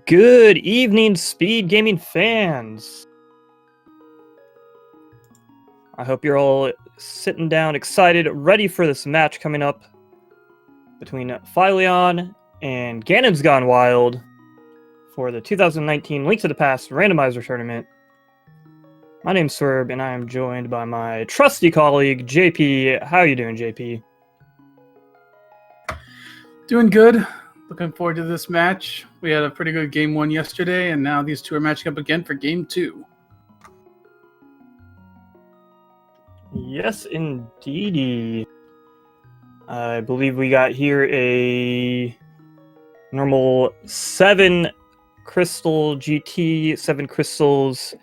Good evening, Speed Gaming fans. I hope you're all sitting down, excited, ready for this match coming up between fylion and GanonsGoneWild for the 2019 Link to the Past Randomizer tournament. My name's Swerb, and I am joined by my trusty colleague, JP. How are you doing, JP? Doing good. Looking forward to this match. We had a pretty good game 1 yesterday, and now these two are matching up again for game 2. Yes, indeedy. I believe we got here a normal 7 crystal GT, 7 crystals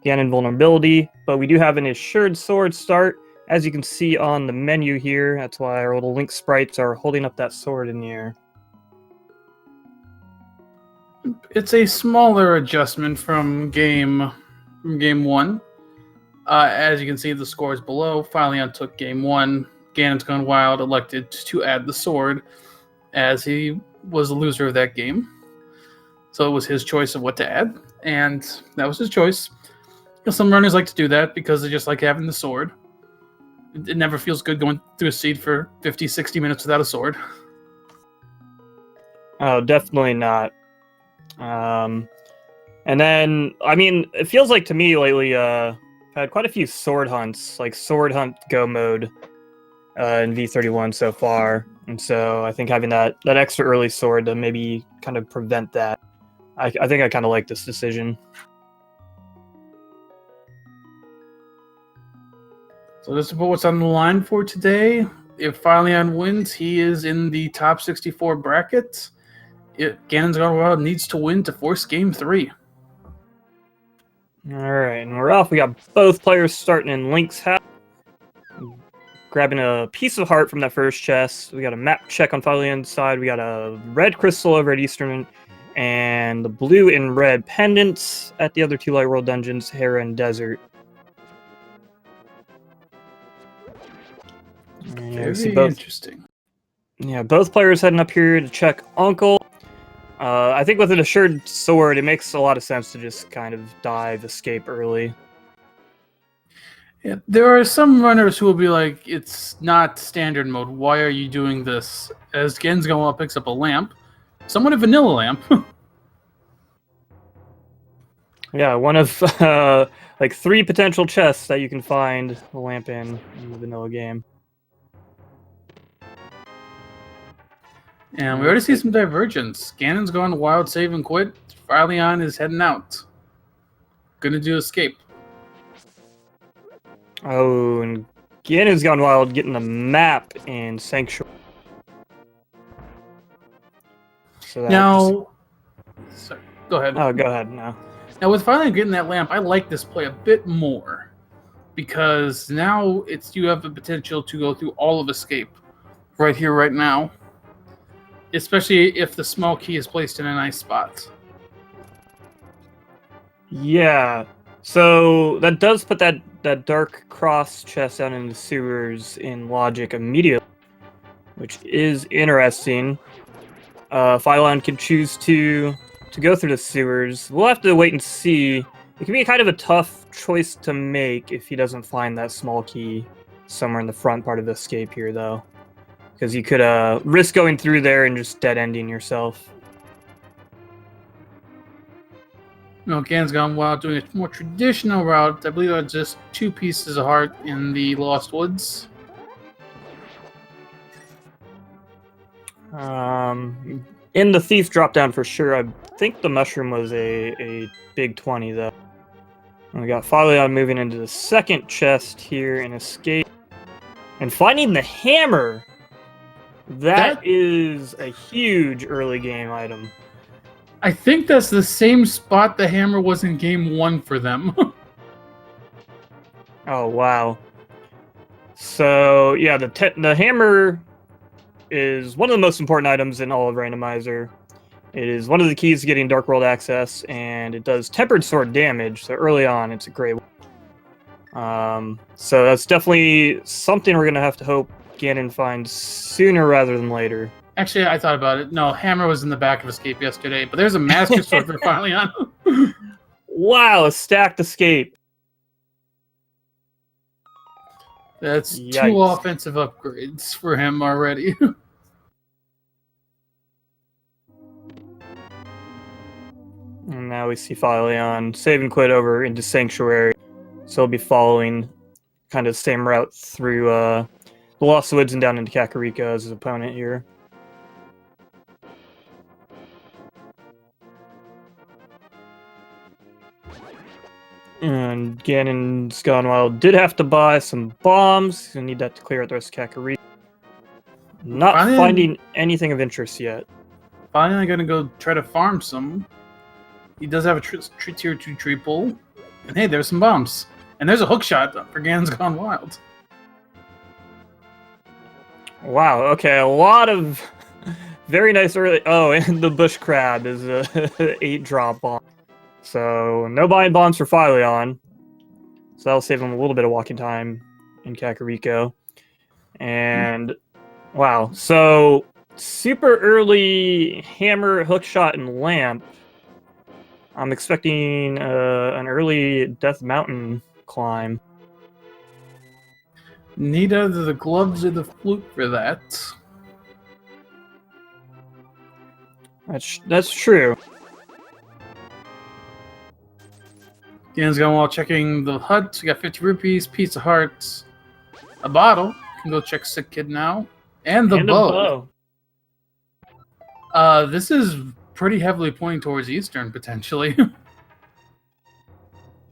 Ganon vulnerability, but we do have an assured sword start, as you can see on the menu here. That's why our little Link sprites are holding up that sword in the air. It's a smaller adjustment from game 1. As you can see, the scores below. fylion took game 1. GanonsGoneWild elected to add the sword, as he was the loser of that game. So it was his choice of what to add, and that was his choice. Some runners like to do that because they just like having the sword. It never feels good going through a seed for 50, 60 minutes without a sword. Oh, definitely not. And then, I mean, it feels like to me lately, I've had quite a few sword hunts, like sword hunt go mode in V31 so far. And so I think having that extra early sword to maybe kind of prevent that, I think I kind of like this decision. So this is what's on the line for today. If fylion wins, he is in the top 64 bracket. GanonsGoneWild needs to win to force game 3. Alright, and we're off. We got both players starting in Link's house. Grabbing a piece of heart from that first chest. We got a map check on fylyon's side. We got a red crystal over at Eastern, and the blue and red pendants at the other 2 Light World dungeons, Hera and Desert. Very interesting. Yeah, both players heading up here to check Uncle. I think with an assured sword, it makes a lot of sense to just kind of dive, escape early. Yeah, there are some runners who will be like, it's not standard mode. Why are you doing this? As GanonsGoneWild picks up a lamp, somewhat a vanilla lamp. Yeah, one of like 3 potential chests that you can find a lamp in the vanilla game. And we already see some divergence. GanonsGoneWild save and quit. fylion is heading out. Gonna do escape. Oh, and GanonsGoneWild getting the map in Sanctuary. So Now, sorry, go ahead. Oh, go ahead now. Now with fylion getting that lamp, I like this play a bit more, because now you have the potential to go through all of escape right here, right now. Especially if the small key is placed in a nice spot. Yeah, so that does put that dark cross chest down in the sewers in logic immediately, which is interesting. fylion can choose to go through the sewers. We'll have to wait and see. It can be kind of a tough choice to make if he doesn't find that small key somewhere in the front part of the escape here, though. Because you could risk going through there and just dead-ending yourself. No, GanonsGoneWild doing a more traditional route. I believe it was just 2 pieces of heart in the Lost Woods. In the Thief drop-down for sure. I think the mushroom was a big 20, though. And we got fylion moving into the second chest here in escape. And finding the hammer! That is a huge early game item. I think that's the same spot the hammer was in game 1 for them. Oh, wow. So, yeah, the hammer is one of the most important items in all of Randomizer. It is one of the keys to getting Dark World access, and it does tempered sword damage, so early on it's a great one. So that's definitely something we're going to have to hope Ganon finds sooner rather than later. Actually, I thought about it. No, Hammer was in the back of Escape yesterday, but there's a Master Sword for Fylion. Wow, a stacked escape. That's 2 Yikes. offensive upgrades for him already. And now we see Fylion save and quit over into Sanctuary. So he'll be following kind of the same route through the Lost Woods and down into Kakariko as his opponent here. And GanonsGoneWild did have to buy some bombs. He'll need that to clear out the rest of Kakariko. Not finding anything of interest yet. Finally, gonna go try to farm some. He does have a tier 2 tree pull. And hey, there's some bombs. And there's a hook shot for GanonsGoneWild. Wow, okay, a lot of very nice early... Oh, and the bush crab is a 8-drop bomb. So, no buying bombs for Fylion. So that'll save him a little bit of walking time in Kakariko. And, wow, so super early hammer, hookshot, and lamp. I'm expecting an early Death Mountain climb. Need either the gloves or the flute for that. That's true. GanonsGoneWild checking the hut. We got 50 rupees, piece of hearts, a bottle. You can go check Sick Kid now. And the bow. This is pretty heavily pointing towards Eastern, potentially.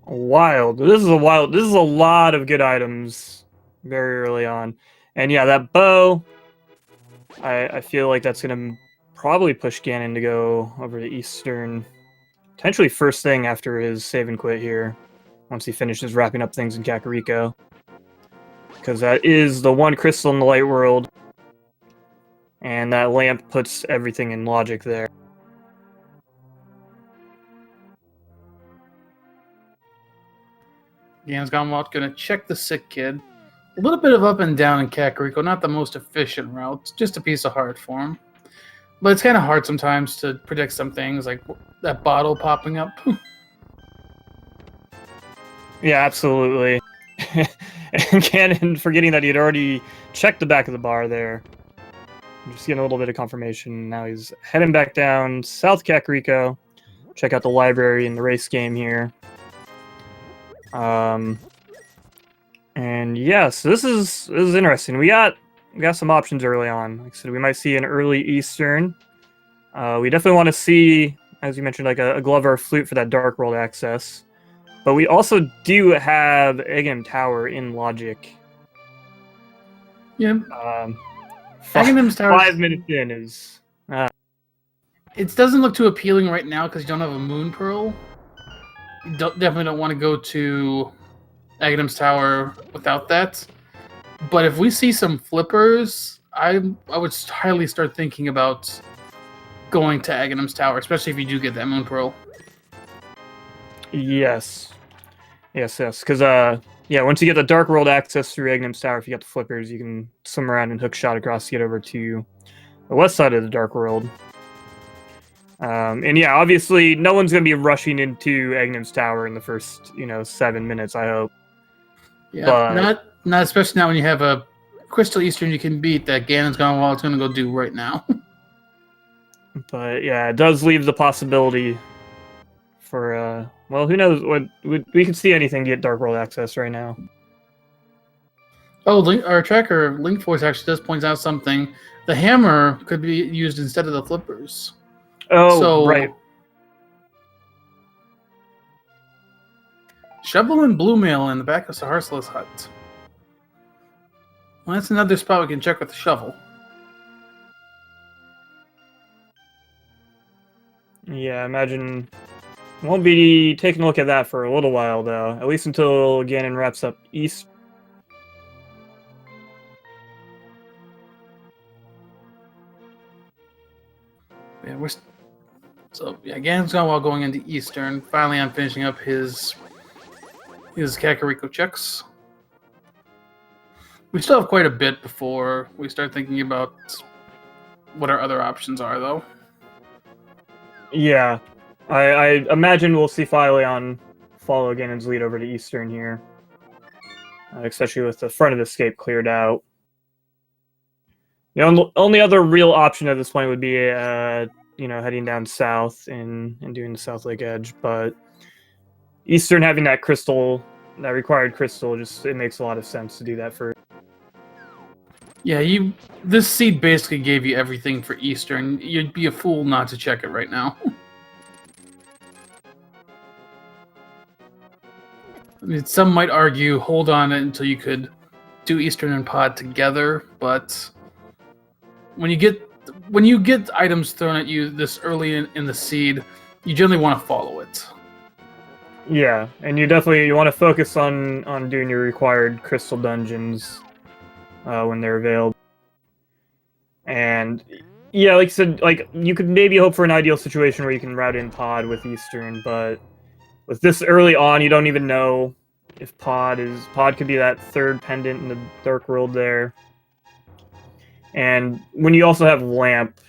Wild. This is a lot of good items very early on. And yeah, that bow, I feel like that's going to probably push Ganon to go over to Eastern. Potentially first thing after his save and quit here. Once he finishes wrapping up things in Kakariko. Because that is the one crystal in the light world. And that lamp puts everything in logic there. GanonsGoneWild gonna check the Sick Kid. A little bit of up and down in Kakariko, not the most efficient route, just a piece of heart for him. But it's kind of hard sometimes to predict some things, like that bottle popping up. Yeah, absolutely. And Ganon forgetting that he had already checked the back of the bar there. I'm just getting a little bit of confirmation. Now he's heading back down South Kakariko. Check out the library in the race game here. And yeah, so this is interesting. We got some options early on. Like I said, we might see an early Eastern. We definitely want to see, as you mentioned, like a glove or a flute for that Dark World access. But we also do have Aghanim Tower in logic. Yeah. Aghanim's Tower 5 minutes in is... It doesn't look too appealing right now because you don't have a Moon Pearl. You definitely don't want to go to Aghanim's Tower without that. But if we see some flippers, I would highly start thinking about going to Aghanim's Tower, especially if you do get that Moon Pearl. Yes. Because, yeah, once you get the Dark World access through Aghanim's Tower, if you got the flippers, you can swim around and hook shot across to get over to the west side of the Dark World. And yeah, obviously, no one's going to be rushing into Aghanim's Tower in the first, 7 minutes, I hope. Yeah, but not especially now when you have a Crystal Eastern you can beat that GanonsGoneWild going to go do right now. But yeah, it does leave the possibility for, well, who knows? We can see anything to get Dark World access right now. Oh, our tracker, Link Force, actually does point out something. The hammer could be used instead of the flippers. Oh, right. Shovel and Blue Mail in the back of Saharsala's hut. Well, that's another spot we can check with the shovel. Yeah, imagine... Won't be taking a look at that for a little while, though. At least until Ganon wraps up East. Yeah, GanonsGoneWild going into Eastern. Finally, I'm finishing up his Kakariko checks. We still have quite a bit before we start thinking about what our other options are, though. Yeah, I imagine we'll see fylion follow Ganon's lead over to Eastern here, especially with the front of the escape cleared out. The only other real option at this point would be, heading down south and doing the South Lake Edge, but Eastern having that crystal, that required crystal, it makes a lot of sense to do that first. Yeah, this seed basically gave you everything for Eastern. You'd be a fool not to check it right now. I mean, some might argue hold on until you could do Eastern and Pod together, but when you get items thrown at you this early in the seed, you generally want to follow it. Yeah, and you want to focus on doing your required crystal dungeons when they're available. And yeah, like I said, like you could maybe hope for an ideal situation where you can route in Pod with Eastern, but with this early on, you don't even know if Pod could be that third pendant in the Dark World there. And when you also have Lamp,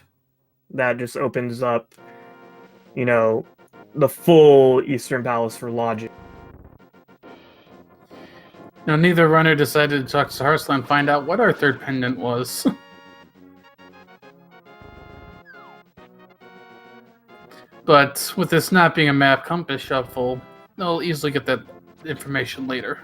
that just opens up, the full Eastern Palace for logic. Now, neither runner decided to talk to Saharsla and find out what our third pendant was. But with this not being a map compass shuffle, they'll easily get that information later.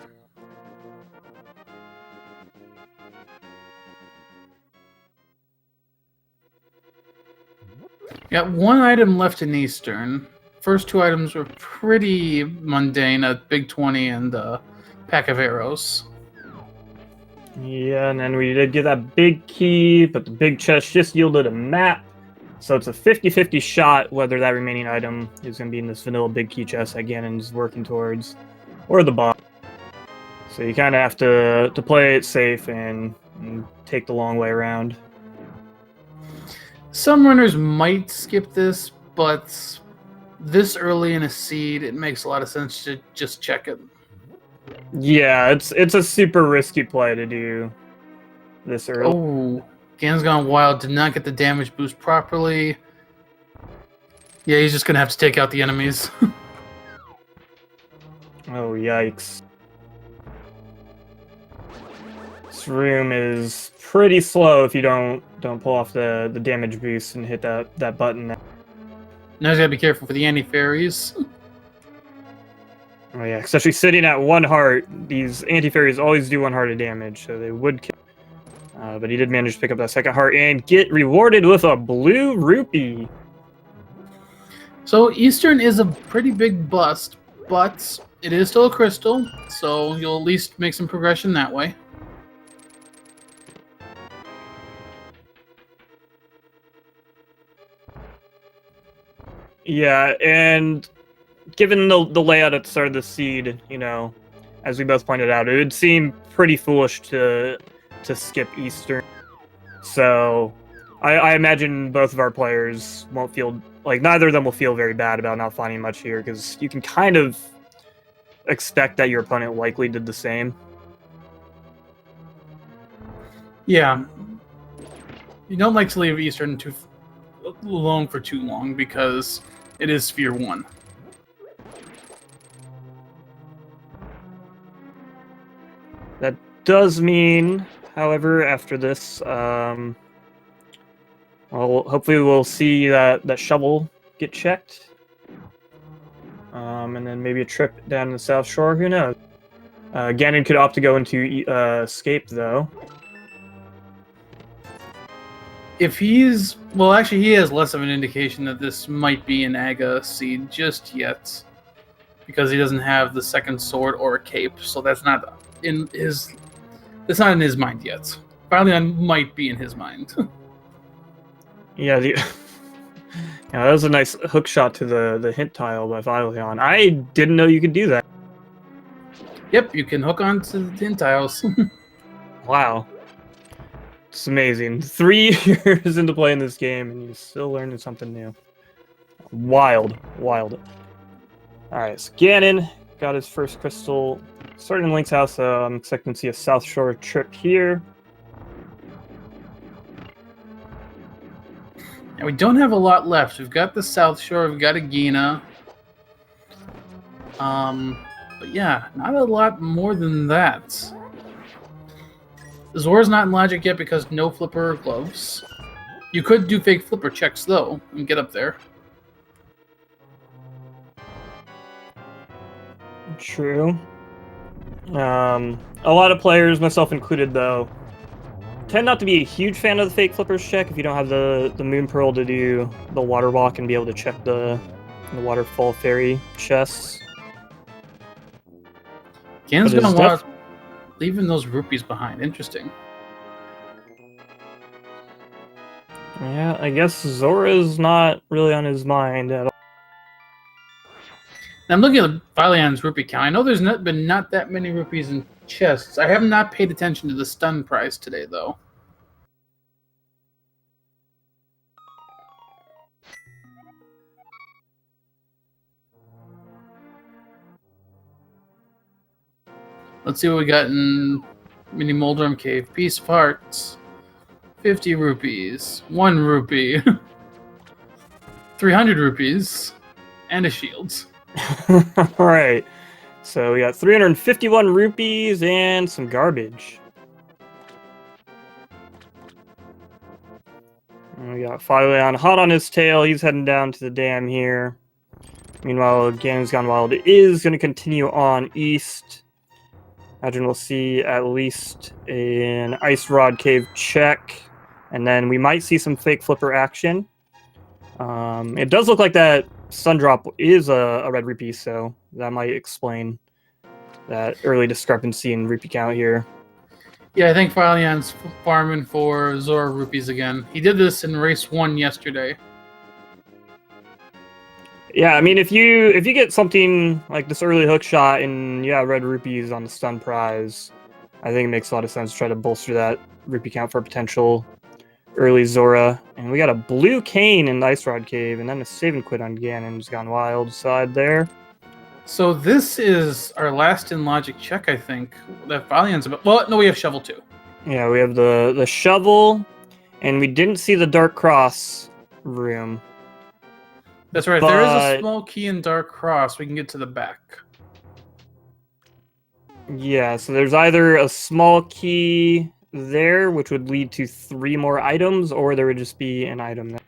Got one item left in Eastern. First two items were pretty mundane, a big 20 and a pack of arrows. Yeah, and then we did get that big key, but the big chest just yielded a map. So it's a 50-50 shot whether that remaining item is going to be in this vanilla big key chest that Ganon's working towards, or the boss. So you kind of have to play it safe and take the long way around. Some runners might skip this, but this early in a seed, it makes a lot of sense to just check it. Yeah, it's a super risky play to do this early. Oh, GanonsGoneWild did not get the damage boost properly. Yeah, he's just going to have to take out the enemies. Oh, yikes. This room is pretty slow if you don't pull off the damage boost and hit that button. Now he's got to be careful for the anti-fairies. Oh yeah, especially sitting at 1 heart. These anti-fairies always do 1 heart of damage, so they would kill. But he did manage to pick up that 2nd heart and get rewarded with a blue rupee. So Eastern is a pretty big bust, but it is still a crystal, so you'll at least make some progression that way. Yeah, and given the layout at the start of the seed, as we both pointed out, it would seem pretty foolish to skip Eastern. So I imagine both of our players won't feel like neither of them will feel very bad about not finding much here, because you can kind of expect that your opponent likely did the same. Yeah. You don't like to leave Eastern alone for too long because it is Sphere 1. That does mean, however, after this, well, hopefully we'll see that shovel get checked. And then maybe a trip down the South Shore, who knows? Ganon could opt to go into Escape, though. If he's... Well, actually, he has less of an indication that this might be an Aga seed just yet. Because he doesn't have the 2nd sword or a cape, so that's not in his... It's not in his mind yet. fylion might be in his mind. Yeah, yeah, that was a nice hook shot to the hint tile by fylion. I didn't know you could do that. Yep, you can hook on to the hint tiles. Wow. It's amazing. 3 years into playing this game, and you're still learning something new. Wild. Alright, so Ganon got his first crystal. Starting in Link's house, I'm expecting to see a South Shore trip here. And we don't have a lot left. We've got the South Shore, we've got Agina. But yeah, not a lot more than that. Zora's not in Logic yet because no flipper gloves. You could do fake flipper checks though and get up there. True. A lot of players, myself included, though, tend not to be a huge fan of the fake flippers check if you don't have the Moon Pearl to do the water walk and be able to check the waterfall fairy chests. Ganon's gonna want leaving those rupees behind. Interesting. Yeah, I guess Zora's not really on his mind at all. Now I'm looking at the Phylion's rupee count. I know there's been not that many rupees in chests. I have not paid attention to the stun prize today, though. Let's see what we got in Mini Moldrum Cave. Piece of hearts. 50 rupees. 1 rupee. 300 rupees. And a shield. Alright. So we got 351 rupees and some garbage. And we got fylion hot on his tail. He's heading down to the dam here. Meanwhile, GanonsGoneWild is going to continue on east. Imagine we'll see at least an Ice Rod Cave check. And then we might see some fake flipper action. It does look like that Sundrop is a red rupee, so that might explain that early discrepancy in rupee count here. Yeah, I think Phylion's farming for Zora rupees again. He did this in race 1 yesterday. Yeah, I mean, if you get something like this early hook shot and you have red rupees on the stun prize, I think it makes a lot of sense to try to bolster that rupee count for a potential early Zora. And we got a blue cane in the Ice Rod Cave, and then a save and quit on GanonsGoneWild side there. So this is our last in Logic check, I think. That Phylion's about... Well, no, we have Shovel too. Yeah, we have the shovel, and we didn't see the Dark Cross room. That's right. There is a small key in Dark Cross. We can get to the back. Yeah, so there's either a small key there, which would lead to 3 more items, or there would just be an item there.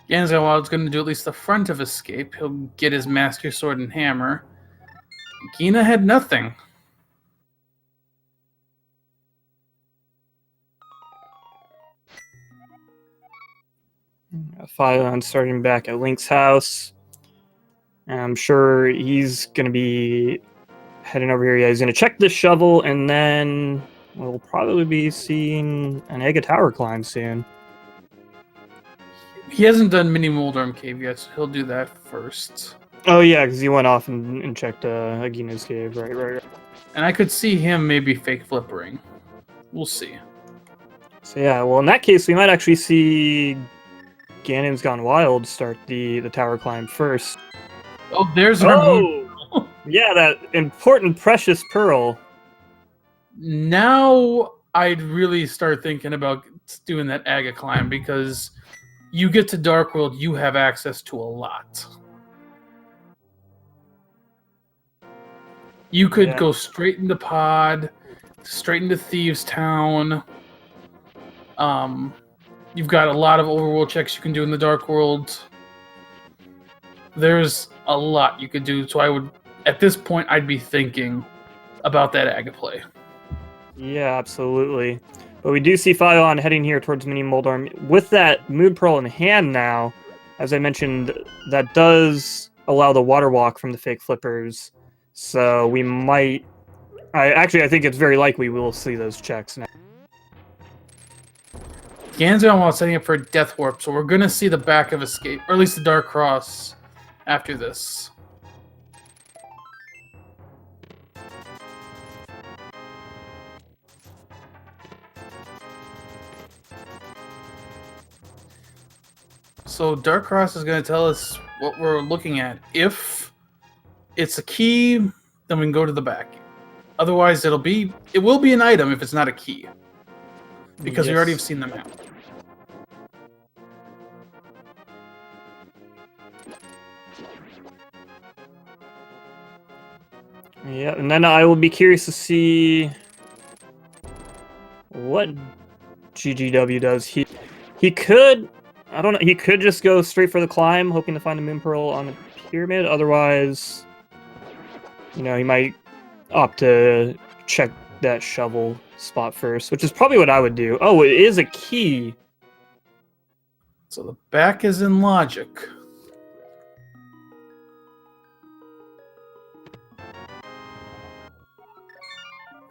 GanonsGoneWild's going to do at least the front of escape. He'll get his Master Sword and Hammer. Gina had nothing. Fylion starting back at Link's house. And I'm sure he's going to be heading over here. Yeah, he's going to check the shovel, and then we'll probably be seeing an Ega Tower climb soon. He hasn't done Mini Moldrum Cave yet, so he'll do that first. Oh, yeah, because he went off and checked Agina's cave. Right. And I could see him maybe fake flippering. We'll see. So, yeah, well, in that case, we might actually see GanonsGoneWild start the tower climb first. Oh, there's our yeah, that important precious pearl. Now I'd really start thinking about doing that Aga climb, because you get to Dark World, you have access to a lot. You could go straight into Pod, straight into Thieves Town. You've got a lot of overworld checks you can do in the Dark World. There's a lot you could do, so I would, at this point, I'd be thinking about that Aga play. Yeah, absolutely. But we do see Fylion heading here towards Mini Moldrum with that Moon Pearl in hand now. As I mentioned, that does allow the water walk from the fake flippers. So we might... I think it's very likely we will see those checks now. GanonsGoneWild setting up for a Death Warp, so we're going to see the back of Escape, or at least the Dark Cross, after this. So Dark Cross is going to tell us what we're looking at. If it's a key, then we can go to the back. Otherwise, it will be an item if it's not a key. Because we already have seen them out. Yeah, and then I will be curious to see what GGW does. He could, I don't know, he could just go straight for the climb, hoping to find a Moon Pearl on a pyramid. Otherwise, you know, he might opt to check that shovel spot first, which is probably what I would do. Oh, it is a key. So the back is in logic.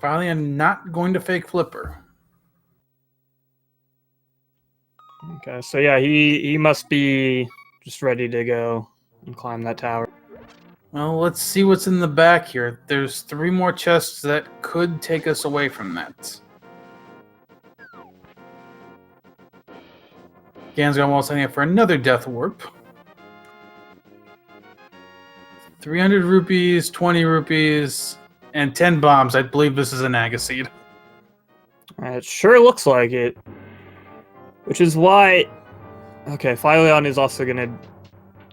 Finally, I'm not going to fake flipper. Okay, so yeah, he must be just ready to go and climb that tower. Well, let's see what's in the back here. There's 3 more chests that could take us away from that. GanonsGoneWild signing up for another death warp. 300 rupees, 20 rupees, and 10 bombs. I believe this is an Agaseed. It sure looks like it. Which is why... Okay, fylion is also going to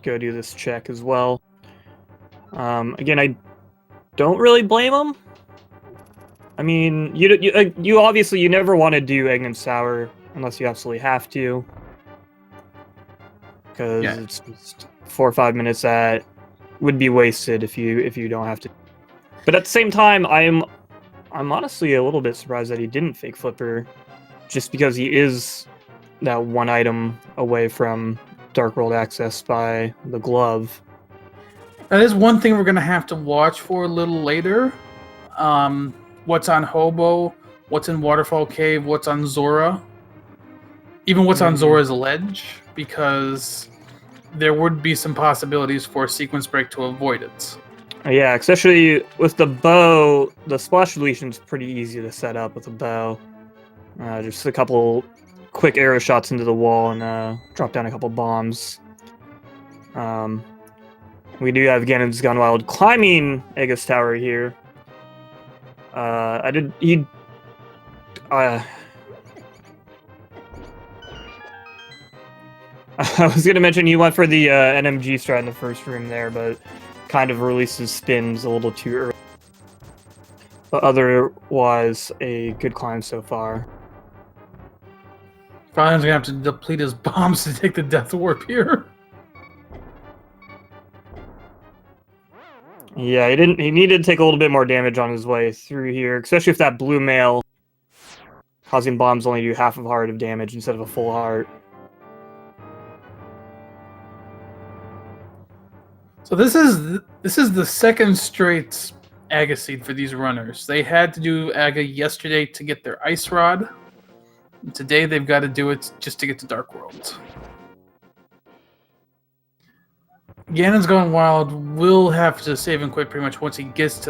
go do this check as well. Again, I don't really blame him. I mean, you obviously, you never want to do egg and sour unless you absolutely have to. Because it's just 4 or 5 minutes that would be wasted if you don't have to. But at the same time, I'm honestly a little bit surprised that he didn't fake flipper, just because he is that 1 item away from Dark World access by the glove. That is one thing we're going to have to watch for a little later. What's on Hobo, what's in Waterfall Cave, what's on Zora. Even what's on Zora's Ledge, because there would be some possibilities for a sequence break to avoid it. Yeah, especially with the bow, the splash deletion's pretty easy to set up with a bow. Just a couple quick arrow shots into the wall and drop down a couple bombs. We do have GanonsGoneWild climbing Aegis Tower here. I was going to mention he went for the NMG strat in the first room there, but kind of releases spins a little too early. But otherwise, a good climb so far. Fyon's going to have to deplete his bombs to take the death warp here. Yeah, he needed to take a little bit more damage on his way through here, especially if that blue mail causing bombs only do half of heart of damage instead of a full heart. So this is the second straight Agaseed for these runners. They had to do Aga yesterday to get their Ice Rod. And today they've got to do it just to get to Dark World. GanonsGoneWild will have to save and quit pretty much once he gets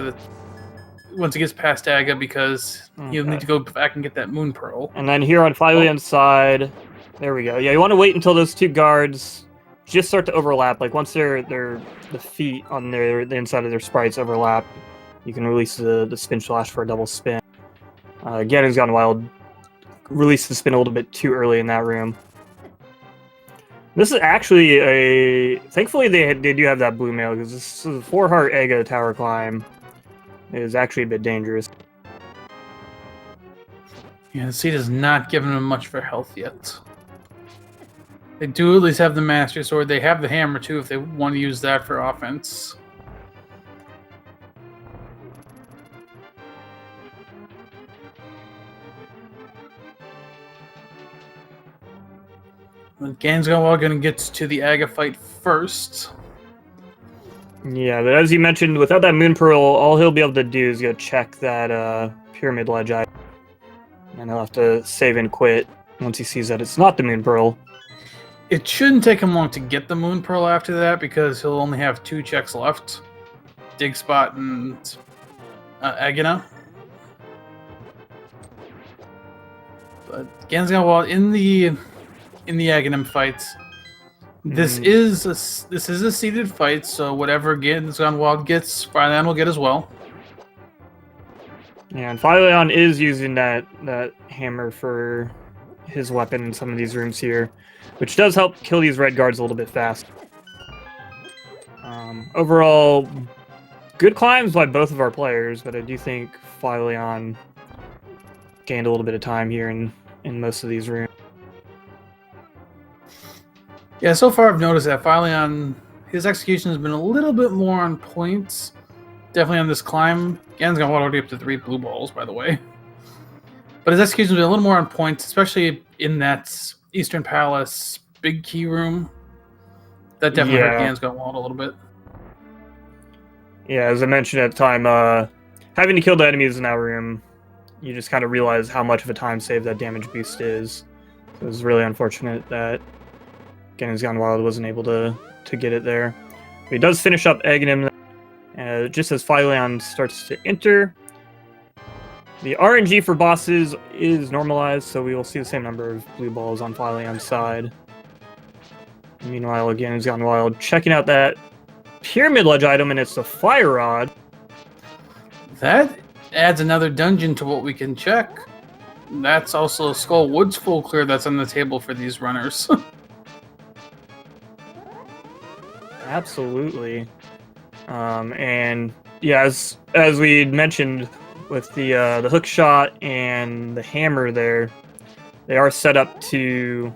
past Aga, because he'll need to go back and get that Moon Pearl. And then here on Phylion's side, there we go. Yeah, you want to wait until those 2 guards just start to overlap. Like once the feet on the inside of their sprites overlap, you can release the spin slash for a double spin. GanonsGoneWild released the spin a little bit too early in that room. This is actually thankfully they do have that blue mail, because this is a 4-heart Aga tower climb. It is actually a bit dangerous. Yeah, the seed is not giving him much for health yet. They do at least have the Master Sword. They have the hammer too if they want to use that for offense. GanonsGoneWild going to get to the Aga fight first. Yeah, but as you mentioned, without that Moon Pearl, all he'll be able to do is go check that Pyramid Ledge item. And he'll have to save and quit once he sees that it's not the Moon Pearl. It shouldn't take him long to get the Moon Pearl after that, because he'll only have 2 checks left. Dig Spot and Agina. But GanonsGoneWild in the Aghanim fight. This is a seeded fight, so whatever GanonsGoneWild gets, Fylion will get as well. Yeah, and Fylion is using that hammer for his weapon in some of these rooms here, which does help kill these red guards a little bit fast. Overall, good climbs by both of our players, but I do think fylion gained a little bit of time here in most of these rooms. Yeah, so far I've noticed that fylion, his execution has been a little bit more on point. Definitely on this climb. GanonsGoneWild already up to 3 blue balls, by the way. But his execution has been a little more on point, especially in that Eastern Palace big key room. That definitely hurt GanonsGoneWild a little bit. Yeah, as I mentioned at the time, having to kill the enemies in that room, you just kind of realize how much of a time save that damage boost is. So it was really unfortunate that GanonsGoneWild wasn't able to get it there. But he does finish up egging him. Just as fylion starts to enter, the RNG for bosses is normalized, so we will see the same number of blue balls on fylyon's side. Meanwhile, GanonsGoneWild checking out that pyramid ledge item, and it's the fire rod. That adds another dungeon to what we can check. That's also Skull Woods full clear that's on the table for these runners. Absolutely. And yeah, as we mentioned with the hook shot and the hammer there, they are set up to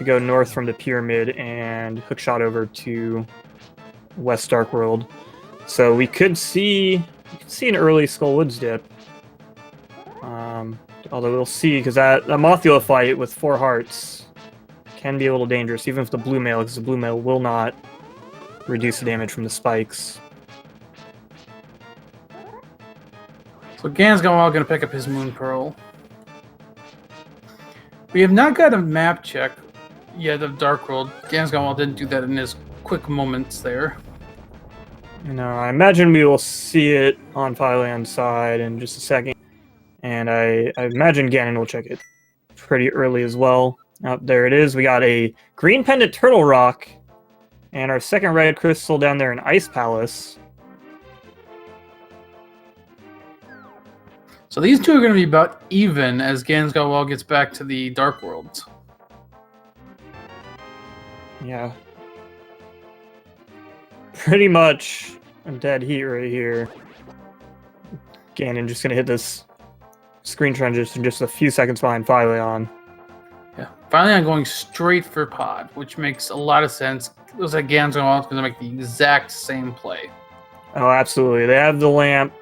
go north from the pyramid and hook shot over to West Dark World. So we could see an early Skull Woods dip. Although we'll see, because that Mothula fight with 4 hearts can be a little dangerous, even with the blue mail, because the blue mail will not reduce the damage from the spikes. So GanonsGoneWild going to pick up his Moon Pearl. We have not got a map check yet of Dark World. GanonsGoneWild didn't do that in his quick moments there. I imagine we will see it on fylyon's side in just a second. And I imagine Ganon will check it pretty early as well. There it is. We got a green pendant turtle rock and our second red crystal down there in Ice Palace. So these two are going to be about even as GanonsGoneWild gets back to the Dark World. Yeah. Pretty much a dead heat right here. Ganon just going to hit this screen transition just a few seconds behind fylion. Yeah, fylion going straight for pod, which makes a lot of sense. It looks like GanonsGoneWild is going to make the exact same play. Oh, absolutely. They have the lamp,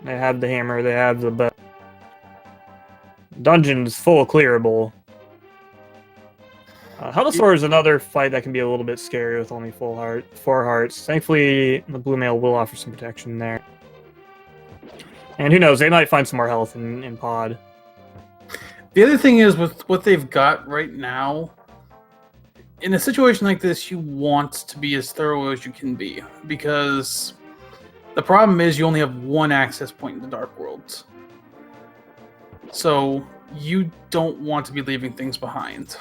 they have the hammer, they have the bow. Dungeon's full clearable. Helmasaur is another fight that can be a little bit scary with only 4 hearts. Thankfully, the blue mail will offer some protection there. And who knows, they might find some more health in pod. The other thing is, with what they've got right now, in a situation like this, you want to be as thorough as you can be. Because the problem is you only have 1 access point in the Dark World. So you don't want to be leaving things behind.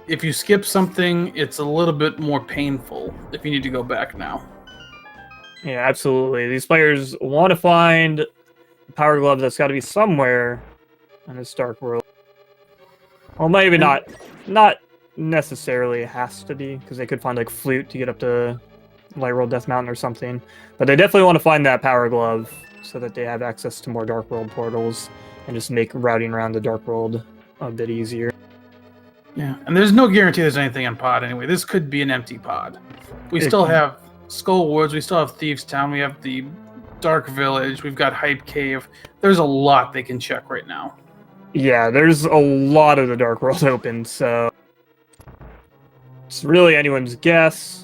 If you skip something, it's a little bit more painful if you need to go back now. Yeah, absolutely. These players want to find a power glove that's got to be somewhere in this Dark World. Well, maybe not necessarily it has to be, because they could find like Flute to get up to Light World Death Mountain or something. But they definitely want to find that power glove so that they have access to more Dark World portals and just make routing around the Dark World a bit easier. Yeah, and there's no guarantee there's anything on pod anyway. This could be an empty pod. We still have Skull Woods, we still have Thieves Town, we have the Dark Village, we've got Hype Cave. There's a lot they can check right now. Yeah, there's a lot of the Dark World open, so it's really anyone's guess.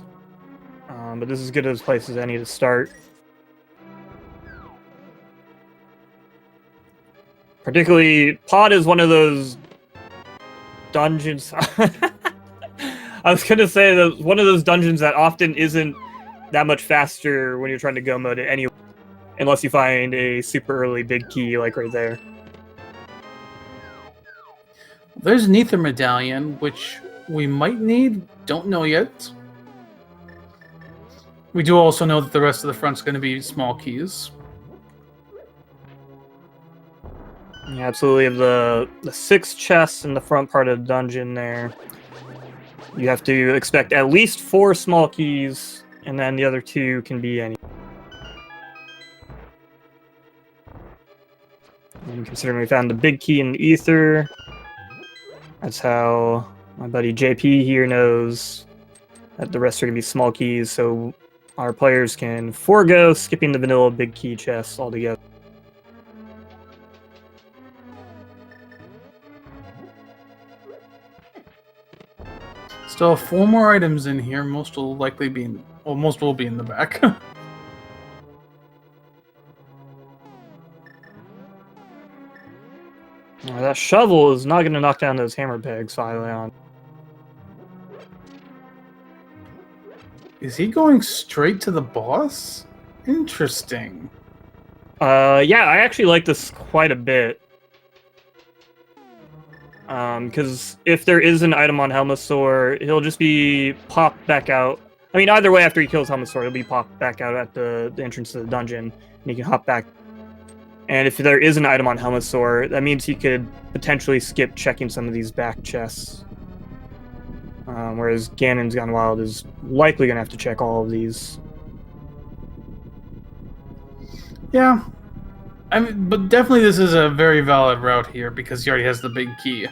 But this is as good a place as any to start. Particularly, pod is one of those dungeons. I was gonna say that one of those dungeons that often isn't that much faster when you're trying to go mode it anyway, unless you find a super early big key like right there. There's an Ether Medallion, which we might need. Don't know yet. We do also know that the rest of the front's going to be small keys. Yeah, absolutely. Have the 6 chests in the front part of the dungeon there. You have to expect at least 4 small keys, and then the other 2 can be any. And considering we found the big key in the ether, that's how my buddy JP here knows that the rest are going to be small keys, so our players can forego skipping the vanilla big key chests altogether. Still 4 more items in here. Most will likely be in, well, most will be in the back. That shovel is not going to knock down those hammer pegs, fylion. Is he going straight to the boss? Interesting. Yeah, I actually like this quite a bit. Because if there is an item on Helmasaur, he'll just be popped back out. I mean, either way, after he kills Helmasaur, he'll be popped back out at the entrance to the dungeon, and he can hop back. And if there is an item on Helmasaur, that means he could potentially skip checking some of these back chests. Whereas GanonsGoneWild is likely going to have to check all of these. Yeah. I mean, but definitely this is a very valid route here because he already has the big key.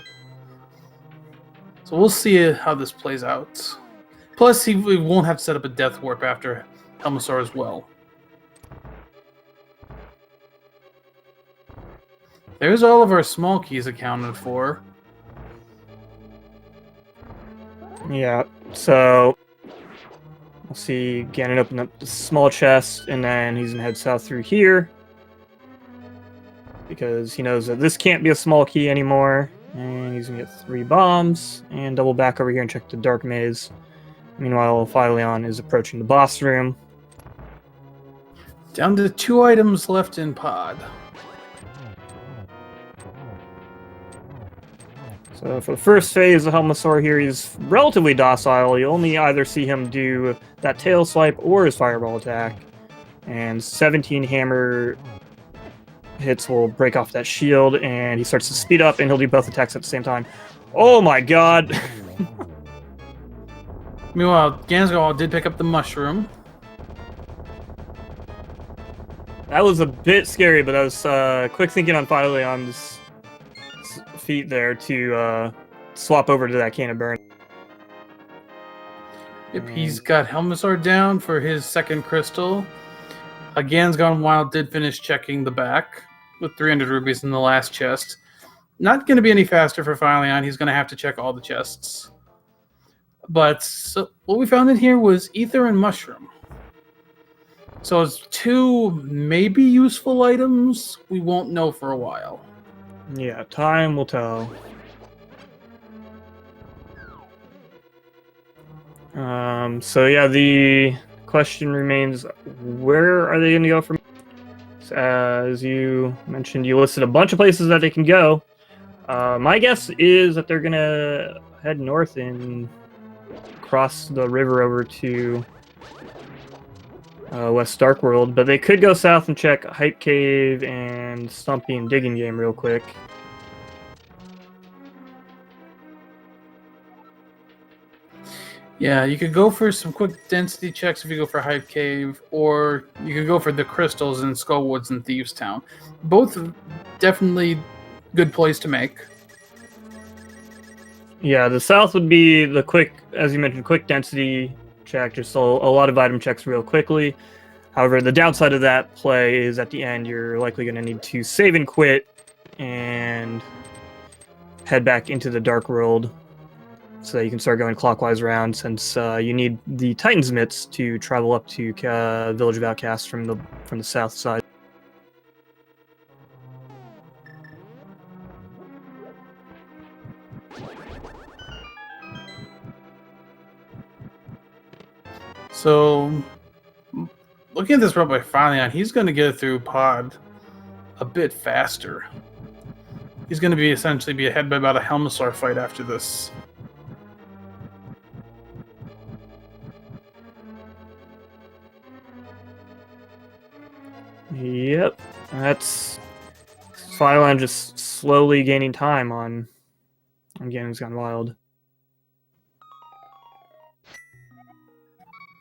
So we'll see how this plays out. Plus, he won't have to set up a death warp after Helmasaur as well. There's all of our small keys accounted for. Yeah, so we'll see Ganon open up the small chest, and then he's gonna head south through here because he knows that this can't be a small key anymore, and he's gonna get 3 bombs and double back over here and check the dark maze. Meanwhile, fylion is approaching the boss room. Down to 2 items left in pod. So for the first phase of Helmasaur here, he's relatively docile. You only either see him do that tail swipe or his fireball attack. And 17 hammer hits will break off that shield, and he starts to speed up, and he'll do both attacks at the same time. Oh my god! Meanwhile, GanonsGoneWild did pick up the mushroom. That was a bit scary, but I was quick thinking on Phylion's feet there to swap over to that can of burn. Yep, he's got Helmasaur down for his second crystal. GanonsGoneWild did finish checking the back with 300 rubies in the last chest. Not going to be any faster for fylion. He's going to have to check all the chests. But so what we found in here was ether and mushroom. So it's 2 maybe useful items. We won't know for a while. Yeah, time will tell. So yeah, the question remains, where are they going to go from? As you mentioned, you listed a bunch of places that they can go. My guess is that they're going to head north and cross the river over to West Dark World, but they could go south and check Hype Cave and Stumpy and Digging Game real quick. Yeah, you could go for some quick density checks if you go for Hype Cave, or you could go for the crystals in Skullwoods and Thieves Town. Both definitely good plays to make. Yeah, the south would be the quick, as you mentioned, quick density check, just a lot of item checks real quickly. However, the downside of that play is at the end, you're likely going to need to save and quit and head back into the Dark World so that you can start going clockwise around, since you need the Titan's Mitts to travel up to Village of Outcasts from the south side. So, looking at this route by fylion, he's going to get through pod a bit faster. He's going to be essentially be ahead by about a Helmasaur fight after this. Yep, that's fylion just slowly gaining time on GanonsGoneWild.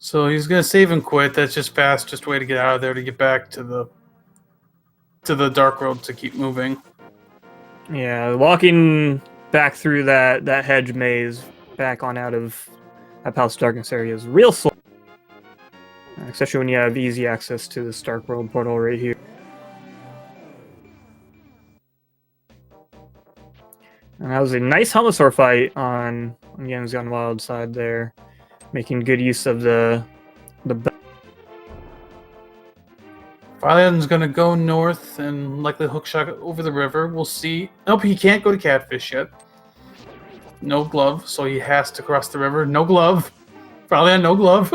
So he's gonna save and quit. That's just fastest way to get out of there to get back to the dark road to keep moving. Yeah, walking back through that hedge maze back on out of that Palace of Darkness area is real slow. Especially when you have easy access to this Dark World portal right here. And that was a nice Helmosaur fight on GanonsGoneWild side there. Making good use of the Fylyon's gonna go north and likely hookshot over the river. We'll see. Nope, he can't go to Catfish yet. No glove, so he has to cross the river. No glove. Fylyon, no glove.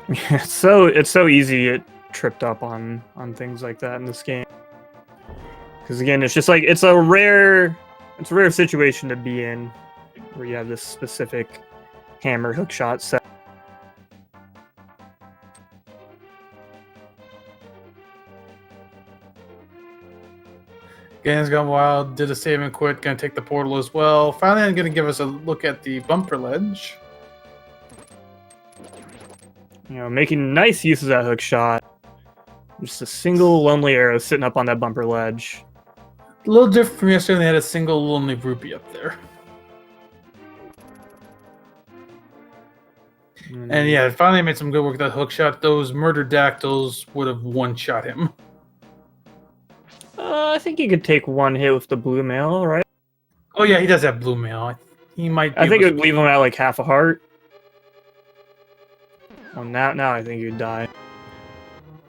it's so easy to get tripped up on things like that in this game. Because again, it's just like it's a rare situation to be in where you have this specific hammer hookshot set. GanonsGoneWild did a save and quit, gonna take the portal as well. Finally, gonna give us a look at the bumper ledge. You know, making nice use of that hook shot. Just a single lonely arrow sitting up on that bumper ledge. A little different from yesterday, they had a single lonely rupee up there. And yeah, finally made some good work with that hook shot. Those murder dactyls would have one-shot him. I think he could take one hit with the blue mail, right? Oh yeah, he does have blue mail. He might. I think it would leave him at like half a heart. Well, now I think he'd die.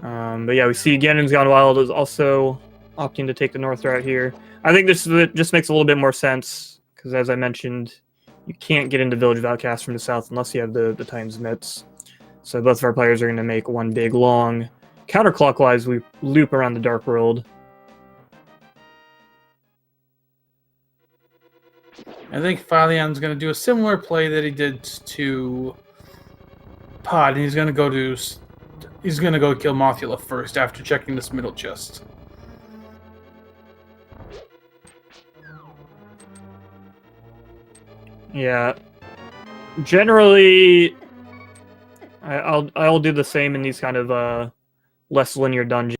But yeah, we see GanonsGoneWild is also opting to take the north route here. I think this just makes a little bit more sense because, as I mentioned, you can't get into Village of Outcast from the south unless you have the Titan's Mitts. So both of our players are going to make one big long counterclockwise loop around the Dark World. I think Fylyon's going to do a similar play that he did to Pod, and he's going to go kill Mothula first after checking this middle chest. Yeah, generally, I'll do the same in these kind of less linear dungeons.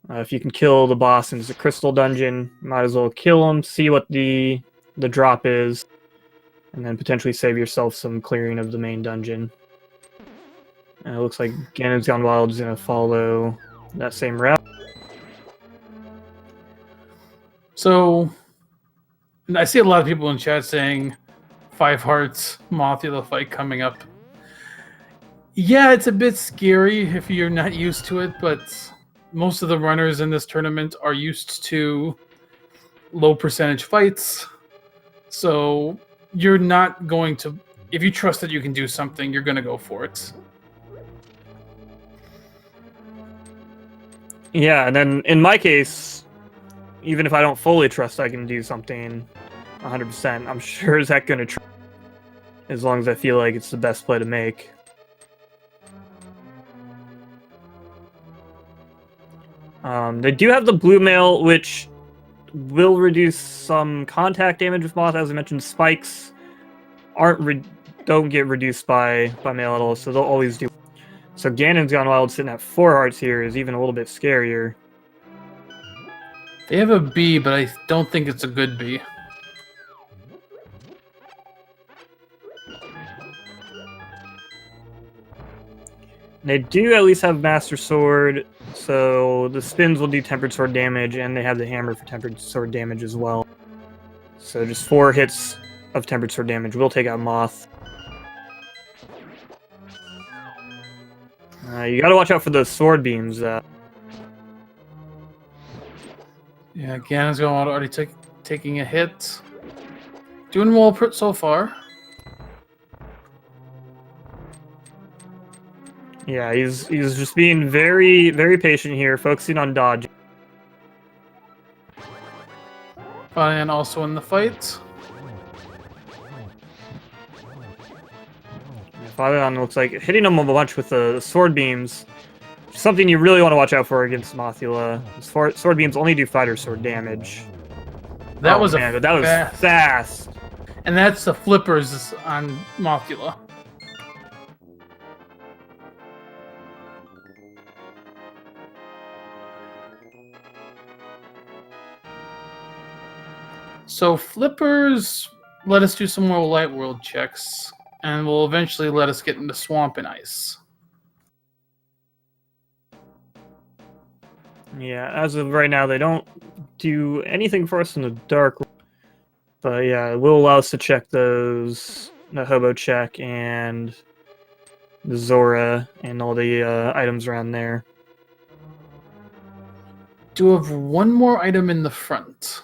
If you can kill the boss and it's a crystal dungeon, might as well kill him, see what the drop is, and then potentially save yourself some clearing of the main dungeon. And it looks like GanonsGoneWild is going to follow that same route. So, and I see a lot of people in chat saying 5 hearts Mothula fight coming up. Yeah, it's a bit scary if you're not used to it, but most of the runners in this tournament are used to low percentage fights. So you're not going to, if you trust that you can do something, you're going to go for it. Yeah, and then in my case, even if I don't fully trust I can do something 100%, I'm sure as heck going to try, as long as I feel like it's the best play to make. They do have the blue mail, which will reduce some contact damage with Moth. As I mentioned, spikes don't get reduced by mail at all, so they'll always do. So GanonsGoneWild sitting at 4 hearts here is even a little bit scarier. They have a B, but I don't think it's a good B. They do at least have Master Sword, so the spins will do Tempered Sword damage, and they have the hammer for Tempered Sword damage as well. So just 4 hits of Tempered Sword damage will take out Moth. You gotta watch out for the sword beams. Yeah, GanonsGoneWild already taking a hit. Doing well so far. Yeah, he's just being very, very patient here, focusing on dodge. And also in the fight. Fylion looks like hitting him a bunch with the sword beams. Something you really want to watch out for against Mothula. Sword beams only do fighter sword damage. That Oh, was man, but that was fast. And that's the flippers on Mocula. So flippers let us do some more light world checks, and will eventually let us get into swamp and ice. Yeah, as of right now, they don't do anything for us in the dark. But yeah, it will allow us to check those, the hobo check and the Zora and all the items around there. Do have one more item in the front.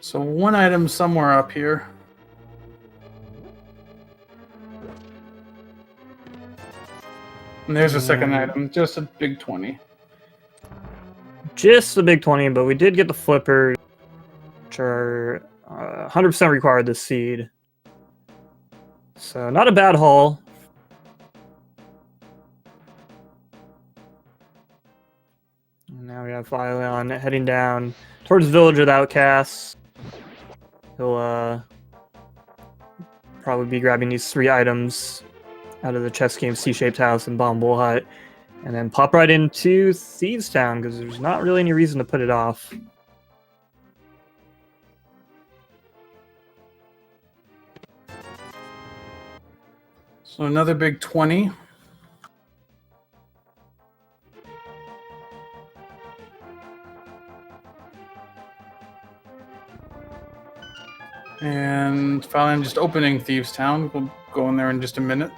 So one item somewhere up here. And there's a second item, just a big 20. Just the big 20, but we did get the flippers, which are 100% required this seed. So not a bad haul. Now we have fylion heading down towards Village of Outcasts. He'll probably be grabbing these 3 items out of the chess game C-shaped house and Bomb Bull Hut, and then pop right into Thieves Town because there's not really any reason to put it off. So another big 20. And finally, I'm just opening Thieves Town. We'll go in there in just a minute.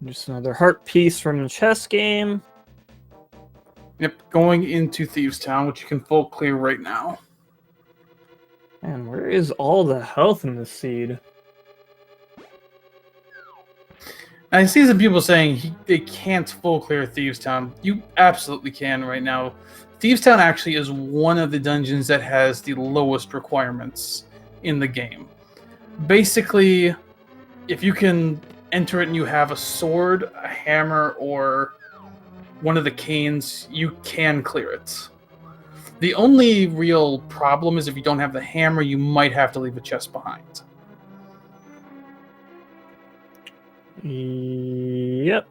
Just another heart piece from the chess game. Yep, going into Thieves Town, which you can full clear right now. And where is all the health in this seed? I see some people saying they can't full clear Thieves Town. You absolutely can right now. Thieves Town actually is one of the dungeons that has the lowest requirements in the game. Basically, if you can enter it and you have a sword, a hammer, or one of the canes, you can clear it. The only real problem is if you don't have the hammer, you might have to leave a chest behind. Yep.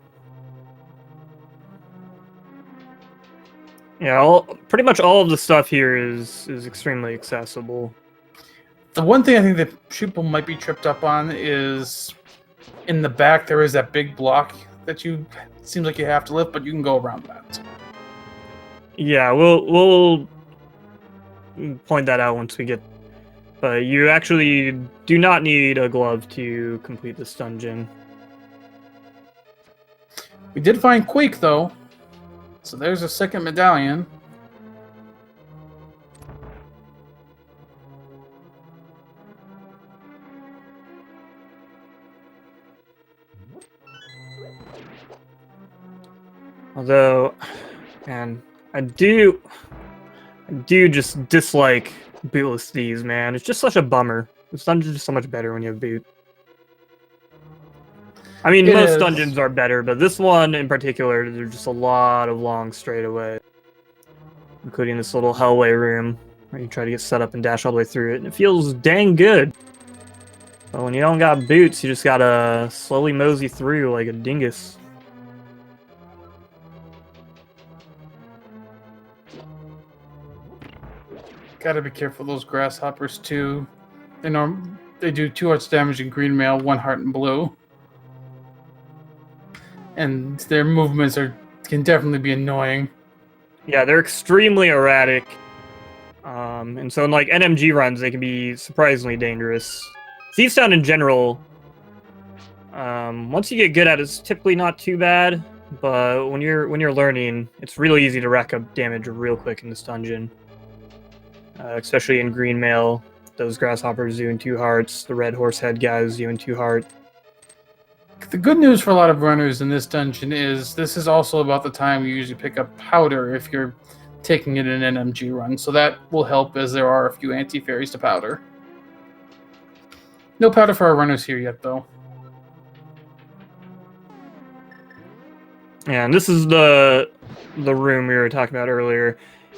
Yeah, pretty much all of the stuff here is extremely accessible. The one thing I think that people might be tripped up on is in the back there is that big block that seems like you have to lift, but you can go around that. Yeah, we'll point that out once we get. But you actually do not need a glove to complete this dungeon. We did find Quake though, so there's a second medallion. Although, man, I do just dislike bootless thieves, man. It's just such a bummer. This dungeon's just so much better when you have boot. I mean, most dungeons are better, but this one in particular, there's just a lot of long straightaways, including this little hellway room where you try to get set up and dash all the way through it, and it feels dang good. But when you don't got boots, you just gotta slowly mosey through like a dingus. Gotta be careful of those grasshoppers too. They do 2 hearts damage in green mail, 1 heart in blue. And their movements can definitely be annoying. Yeah, they're extremely erratic. And so in like NMG runs, they can be surprisingly dangerous. Thieves Town in general, Once you get good at it, it's typically not too bad. But when you're learning, it's really easy to rack up damage real quick in this dungeon. Especially in green mail, those grasshoppers doing 2 hearts, the red horse head guys doing 2 heart. The good news for a lot of runners in this dungeon is this is also about the time you usually pick up powder if you're taking it in an MG run, so that will help as there are a few anti-fairies to powder. No powder for our runners here yet, though. Yeah, and this is the room we were talking about earlier.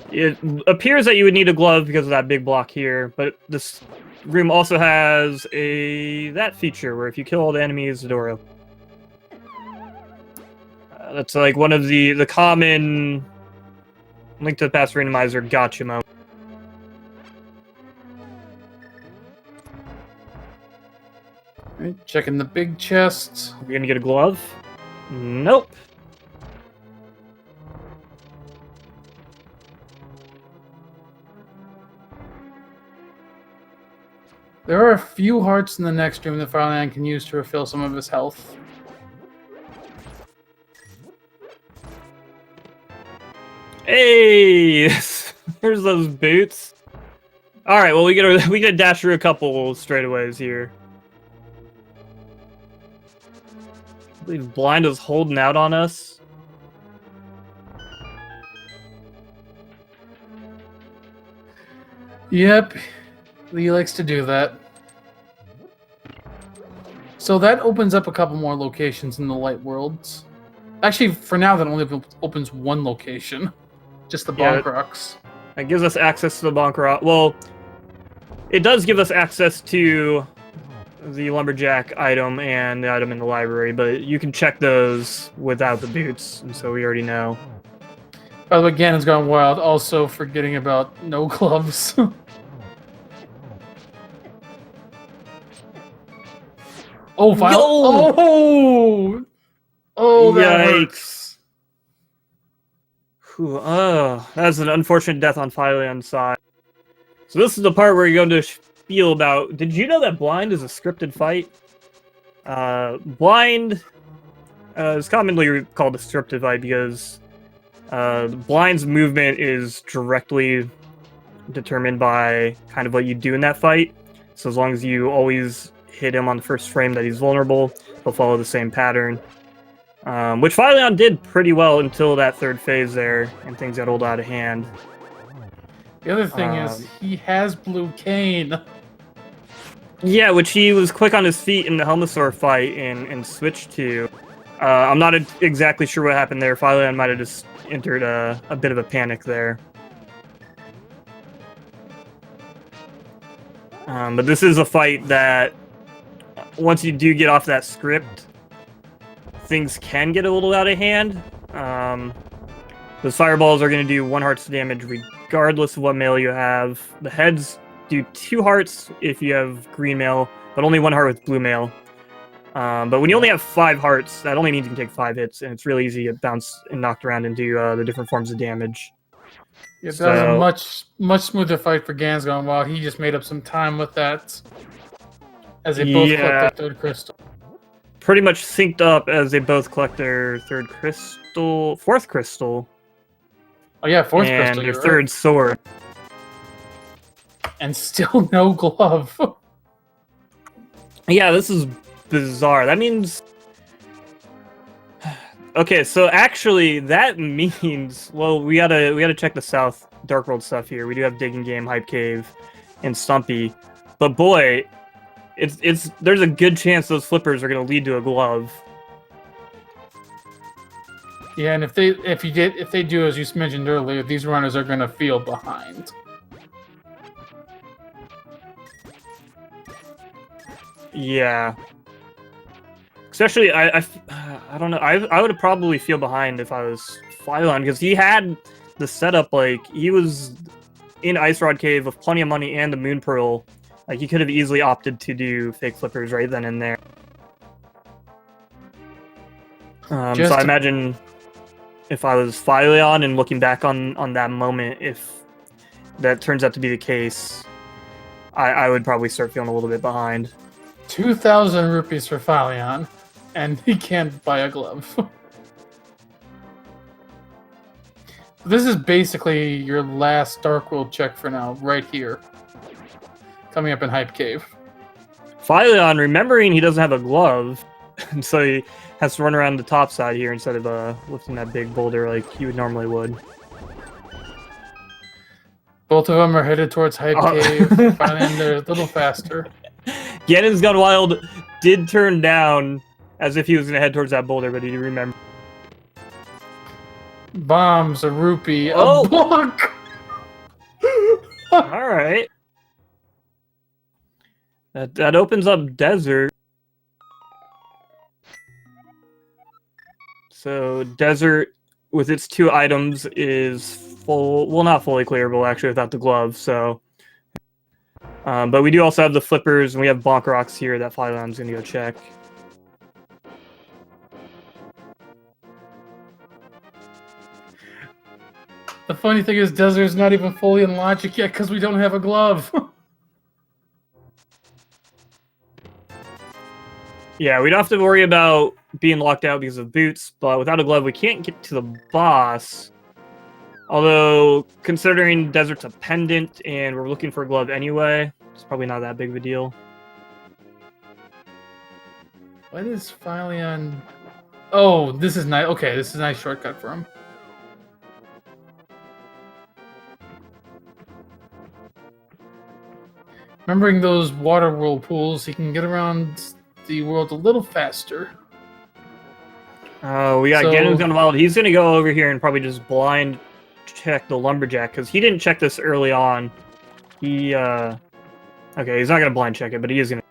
It appears that you would need a glove because of that big block here, but this room also has that feature where if you kill all the enemies, the door opens. That's like one of the common Link to the Past Randomizer gotcha moment. Right, checking the big chest. Are we gonna get a glove? Nope. There are a few hearts in the next room that fylion can use to refill some of his health. Hey, there's those boots. All right, well we gotta dash through a couple straightaways here. I believe Blind is holding out on us. Yep, Lee likes to do that. So that opens up a couple more locations in the light worlds. Actually, for now, that only opens one location. Just the bonk rocks. It gives us access to the bonk rock. Well, it does give us access to the lumberjack item and the item in the library, but you can check those without the boots, and so we already know. By the way, GanonsGoneWild, also forgetting about no gloves. Oh, oh, that hurts. Whew, that's an unfortunate death on fylion side. So this is the part where you're going to spiel about. Did you know that Blind is a scripted fight? Blind is commonly called a scripted fight because Blind's movement is directly determined by kind of what you do in that fight. So as long as you always hit him on the first frame that he's vulnerable, he'll follow the same pattern. Which fylion did pretty well until that third phase there, and things got old out of hand. The other thing is, he has blue cane. Yeah, which he was quick on his feet in the Helmosaur fight and switched to. I'm not exactly sure what happened there. fylion might have just entered a bit of a panic there. But this is a fight that, once you do get off that script, things can get a little out of hand. Those fireballs are going to do 1 heart's damage regardless of what mail you have. The heads do 2 hearts if you have green mail, but only 1 heart with blue mail. But when you only have 5 hearts, that only means you can take 5 hits, and it's really easy to bounce and knocked around and do the different forms of damage. Yeah, that was a much smoother fight for GanonsGoneWild. He just made up some time with that, as they both collect their third crystal. Pretty much synced up as they both collect their fourth crystal. Oh yeah, fourth and crystal. And their third sword. And still no glove. Yeah, this is bizarre. That means... Okay, so actually, that means... Well, we gotta check the South Dark World stuff here. We do have Digging Game, Hype Cave, and Stumpy. But boy, there's a good chance those flippers are gonna lead to a glove. Yeah, and if they do, as you mentioned earlier, these runners are gonna feel behind. Yeah. Especially, I don't know. I would probably feel behind if I was fylion, because he had the setup, like, he was in Ice Rod Cave with plenty of money and the Moon Pearl. Like, he could have easily opted to do fake flippers right then and there. So I imagine if I was fylion and looking back on that moment, if that turns out to be the case, I would probably start feeling a little bit behind. 2,000 rupees for fylion. and he can't buy a glove. This is basically your last Dark World check for now, right here. Coming up in Hype Cave. fylion, remembering he doesn't have a glove, and so he has to run around the top side here instead of lifting that big boulder like he would normally would. Both of them are headed towards Hype Cave. Fylion, they're a little faster. GanonsGoneWild did turn down as if he was going to head towards that boulder, but he remembered. Bombs, a rupee, a Oh! block! Alright. That opens up desert. So desert with its 2 items is full, well, not fully clearable actually without the glove, so but we do also have the flippers and we have bonk rocks here that Phylion's gonna go check. The funny thing is Desert's not even fully in logic yet because we don't have a glove. Yeah, we don't have to worry about being locked out because of boots, but without a glove we can't get to the boss. Although, considering Desert's a pendant and we're looking for a glove anyway, it's probably not that big of a deal. What is Fylion? Oh, this is nice. Okay, this is a nice shortcut for him. Remembering those water whirlpools, he can get around the world a little faster. We got GanonsGoneWild. He's going to go over here and probably just blind check the lumberjack because he didn't check this early on. He, okay, he's not going to blind check it, but he is going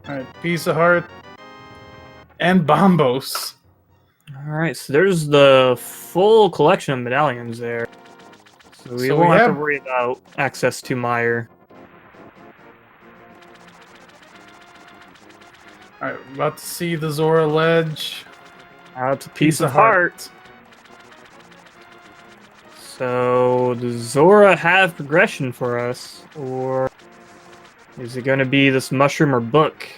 to. Alright, piece of heart. And bombos. Alright, so there's the full collection of medallions there. So we won't have to worry about access to Meyer. Alright, we're about to see the Zora ledge. It's a piece of heart. So, does Zora have progression for us? Or is it going to be this mushroom or book?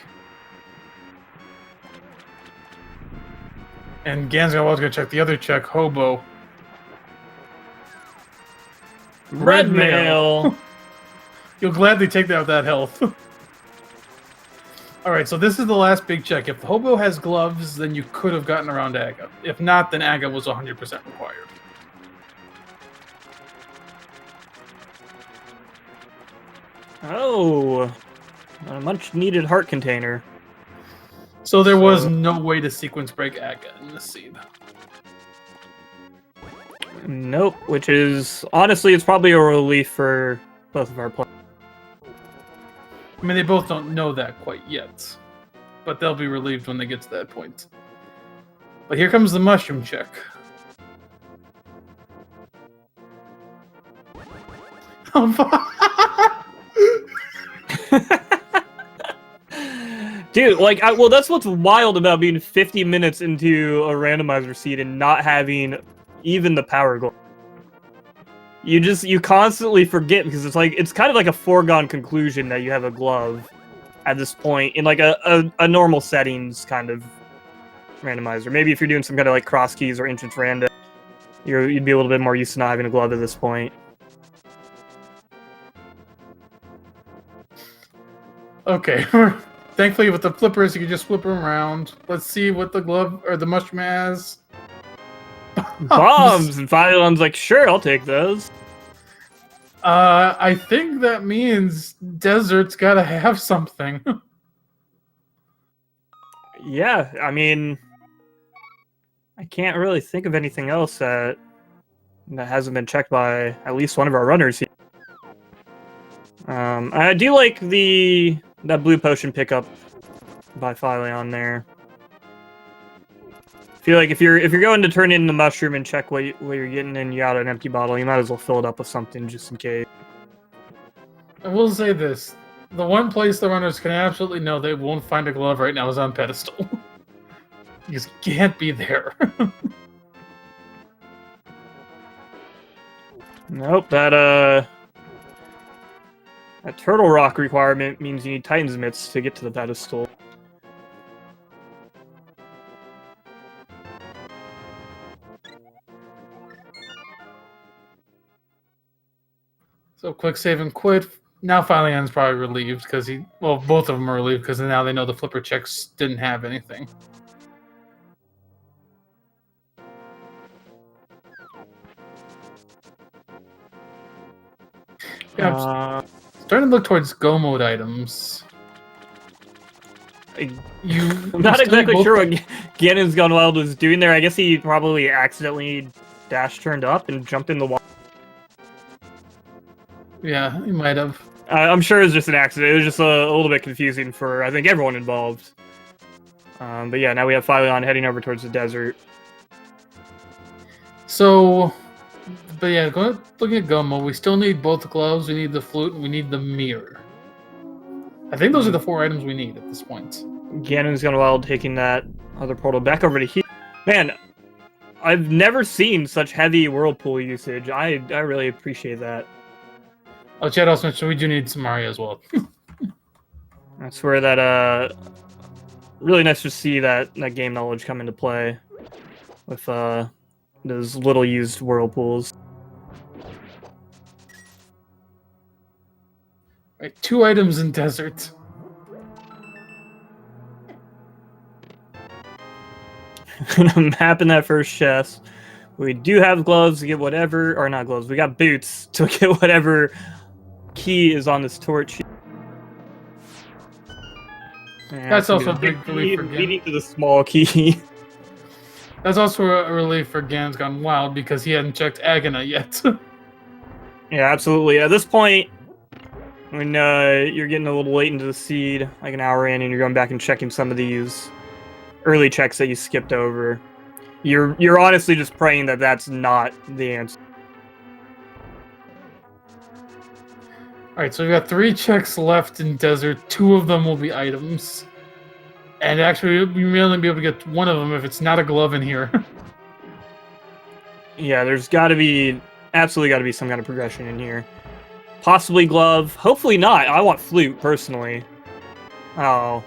And GanonsGoneWild's going to check the other check, Hobo. Red mail! You'll gladly take that with that health. Alright, so this is the last big check. If the Hobo has gloves, then you could have gotten around Aga. If not, then Aga was 100% required. Oh, a much needed heart container. So there was no way to sequence break Aga in this scene. Nope, which is, honestly, it's probably a relief for both of our players. I mean, they both don't know that quite yet. But they'll be relieved when they get to that point. But here comes the mushroom check. Dude, like, well, that's what's wild about being 50 minutes into a randomizer seed and not having even the power goal. You constantly forget because it's kind of like a foregone conclusion that you have a glove at this point in like a normal settings kind of randomizer. Maybe if you're doing some kind of like cross keys or entrance random, you'd be a little bit more used to not having a glove at this point. Okay. Thankfully, with the flippers, you can just flip them around. Let's see what the glove or the mushroom has. Bombs! And Fyon's like, sure, I'll take those. I think that means Desert's gotta have something. Yeah, I mean, I can't really think of anything else that hasn't been checked by at least one of our runners here. I do like that blue potion pickup by Fylion there. I feel like if you're going to turn in the mushroom and check what you're getting and you got an empty bottle, you might as well fill it up with something just in case. I will say this. The one place the runners can absolutely know they won't find a glove right now is on pedestal. You just can't be there. Nope, that That turtle rock requirement means you need Titan's Mitts to get to the pedestal. So quick save and quit. Now Phylion's probably relieved because both of them are relieved because now they know the flipper checks didn't have anything. Yeah, starting to look towards Go mode items. I'm not exactly sure what GanonsGoneWild was doing there. I guess he probably accidentally dash turned up and jumped in the water. Yeah, he might have. I'm sure it was just an accident. It was just a little bit confusing for, I think, everyone involved. But yeah, now we have fylion heading over towards the desert. So, but yeah, looking at Go mode, we still need both the gloves, we need the flute, and we need the mirror. I think those are the 4 items we need at this point. GanonsGoneWild taking that other portal back over to here. Man, I've never seen such heavy whirlpool usage. I really appreciate that. Oh, Chad also mentioned we do need some Mario as well. That's where that really nice to see that game knowledge come into play with those little used whirlpools. Right, 2 items in desert. I'm mapping that first chest. We do have gloves to get whatever, or not gloves, we got boots to get whatever key is on this torch. That's also a big relief for leading to the small key. That's also a relief for GanonsGoneWild because he hadn't checked Agana yet. Yeah, absolutely. At this point, when you're getting a little late into the seed, like an hour in, and you're going back and checking some of these early checks that you skipped over, you're honestly just praying that that's not the answer. Alright, so we've got 3 checks left in desert. 2 of them will be items. And actually, we may only be able to get one of them if it's not a glove in here. Yeah, there's absolutely got to be some kind of progression in here. Possibly glove. Hopefully not. I want flute, personally. Oh.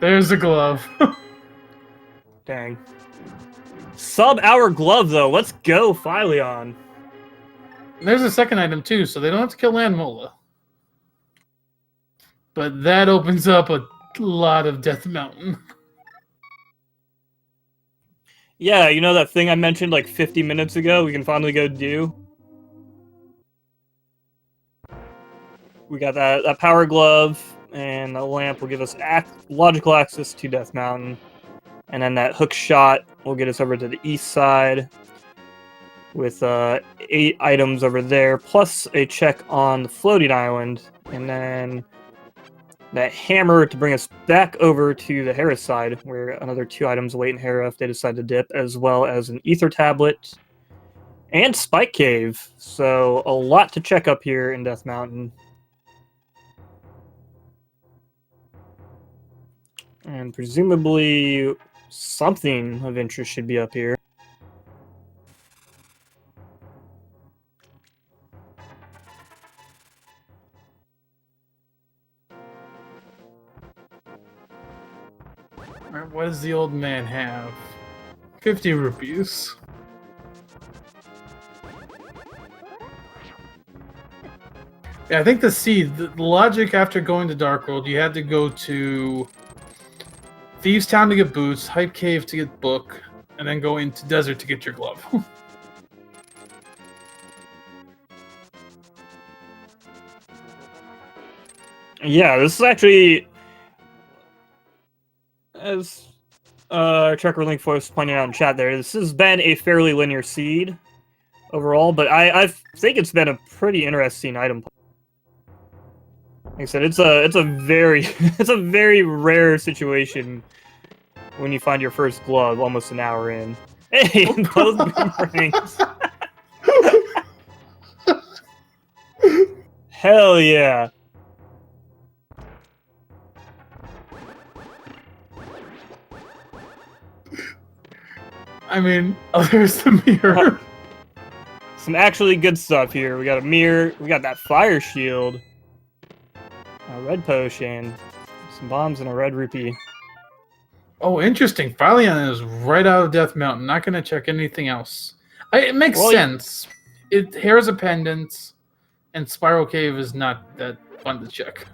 There's a glove. Dang. Sub-hour glove, though. Let's go, fylion. There's a second item, too, so they don't have to kill Landmola. But that opens up a lot of Death Mountain. Yeah, you know that thing I mentioned like 50 minutes ago we can finally go do? We got that power glove, and the lamp will give us logical access to Death Mountain. And then that hook shot will get us over to the east side with 8 items over there, plus a check on the floating island, and then that hammer to bring us back over to the Hera side, where another 2 items await in Hera if they decide to dip, as well as an ether tablet and Spike Cave. So a lot to check up here in Death Mountain. And presumably something of interest should be up here. Alright, what does the old man have? 50 rupees. Yeah, I think the logic after going to Dark World, you had to go to Thieves Town to get boots, Hype Cave to get book, and then go into Desert to get your glove. Yeah, this is actually, as Checker Link Force pointed out in chat there, this has been a fairly linear seed overall, but I think it's been a pretty interesting item. Like I said, it's a very it's a very rare situation when you find your first glove almost an hour in. Hey, both boomerangs. Hell yeah. I mean, oh, there's the mirror. Some actually good stuff here. We got a mirror. We got that fire shield. A red potion, some bombs, and a red rupee. Oh, interesting. Fylion is right out of Death Mountain. Not going to check anything else. It makes sense. Hair's a pendant, and Spiral Cave is not that fun to check.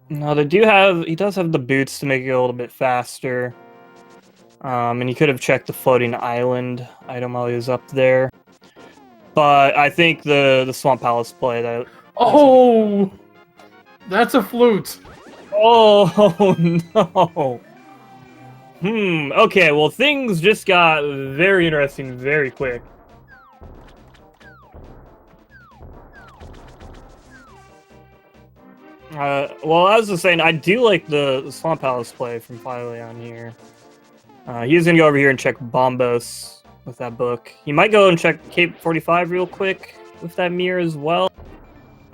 No, he does have the boots to make it a little bit faster. And he could have checked the floating island item while he was up there. But I think the Swamp Palace play that. Oh, that's a flute. Oh no. Okay, well, things just got very interesting very quick. Well, as I was saying, I do like the Swamp Palace play from fylion here. He's gonna go over here and check Bombos with that book. He might go and check Cape 45 real quick with that mirror as well.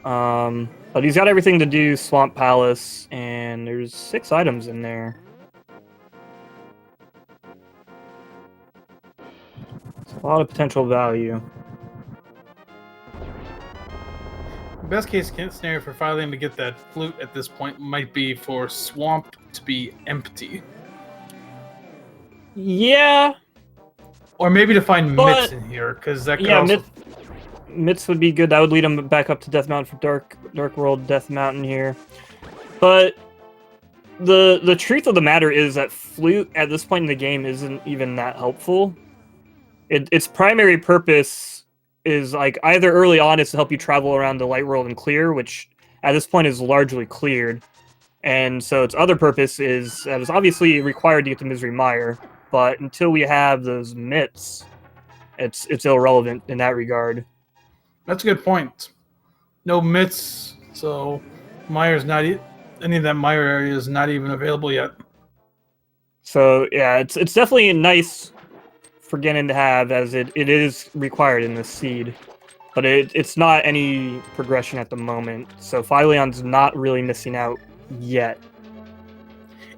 But he's got everything to do Swamp Palace, and there's 6 items in there. A lot of potential value. Best case scenario for Fylion to get that flute at this point might be for Swamp to be empty. Yeah. Or maybe to find Mitts in here, because that could also... Mitts would be good. That would lead him back up to Death Mountain for Dark World Death Mountain here. But the truth of the matter is that flute at this point in the game isn't even that helpful. Its primary purpose is like either early on is to help you travel around the light world and clear, which at this point is largely cleared. And so its other purpose is that it's obviously required to get the Misery Mire, but until we have those mitts, it's irrelevant in that regard. That's a good point. No mitts, so Mire's not any of that Mire area is not even available yet. So yeah, it's definitely nice for Ganon to have, as it is required in this seed, but it's not any progression at the moment. So Phylion's not really missing out yet.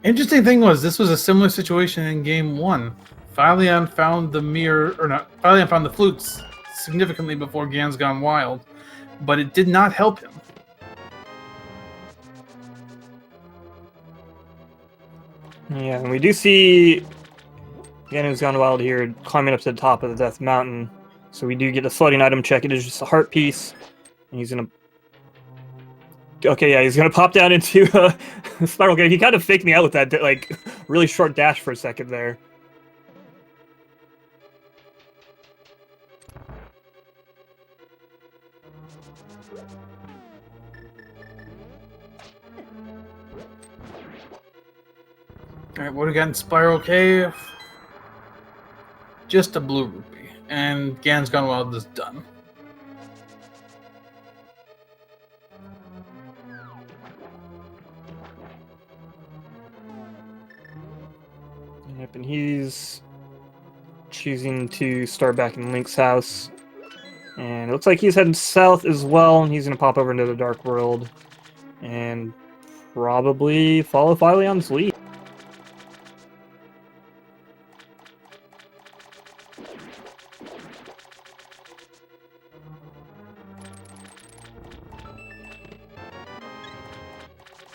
Interesting thing was this was a similar situation in Game 1. Fylion found the mirror, or not, Fylion found the flutes significantly before GanonsGoneWild, but it did not help him. Yeah, and we do see GanonsGoneWild here climbing up to the top of the Death Mountain. So we do get a floating item check. It is just a heart piece. And he's gonna... Okay, yeah, he's gonna pop down into a Spiral Cave. He kind of faked me out with that, like, really short dash for a second there. Alright, what do we got in Spiral Cave? Just a blue rupee. And GanonsGoneWild is done. Yep, and he's choosing to start back in Link's house. And it looks like he's heading south as well, and he's going to pop over into the Dark World and probably follow Phylion's lead.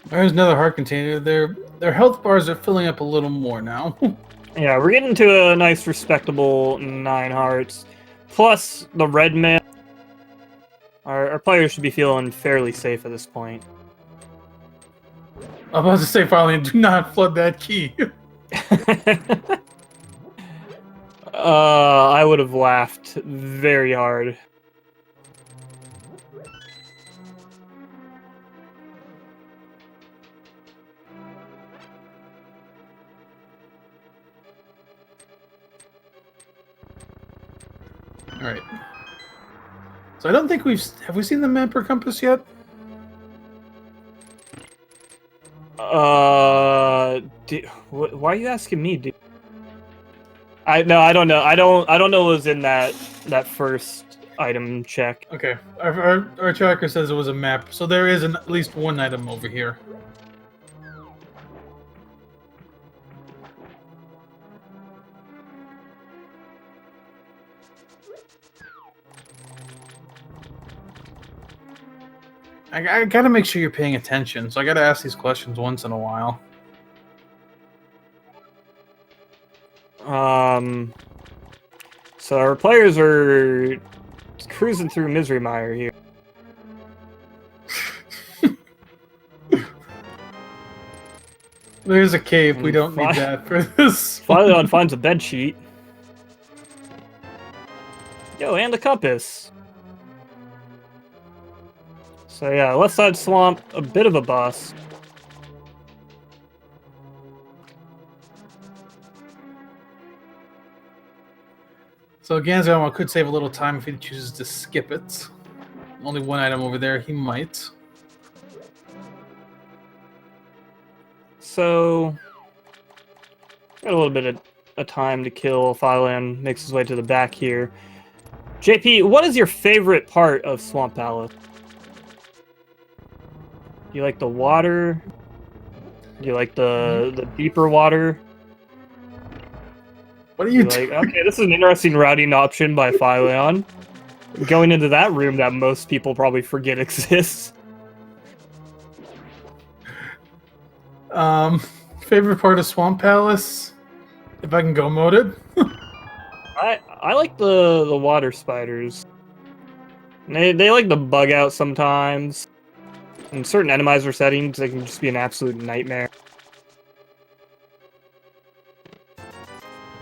There's another heart container. Their health bars are filling up a little more now. Yeah, we're getting to a nice, respectable 9 hearts. Plus the red man. Our players should be feeling fairly safe at this point. I'm about to say, Fylion, do not flood that key. I would have laughed very hard. All right. So I don't think have we seen the map or compass yet? Why are you asking me, dude? I don't know. I don't know what was in that first item check. Okay. Our tracker says it was a map, so there is at least one item over here. I gotta make sure you're paying attention, so I gotta ask these questions once in a while. So our players are cruising through Misery Mire here. There's a cave. We don't need that for this. Fylion finds a bed sheet. Yo, and a compass. So yeah, left side swamp, a bit of a bust. So GanonsGoneWild could save a little time if he chooses to skip it. Only one item over there, he might. So got a little bit of time to kill. Fylion makes his way to the back here. JP, what is your favorite part of Swamp Palace? Do you like the water? Do you like the deeper water? What are you doing? Okay, this is an interesting routing option by Fylion. Going into that room that most people probably forget exists. Favorite part of Swamp Palace? If I can go mode it. I like the water spiders. They like to bug out sometimes. In certain Randomizer settings, they can just be an absolute nightmare.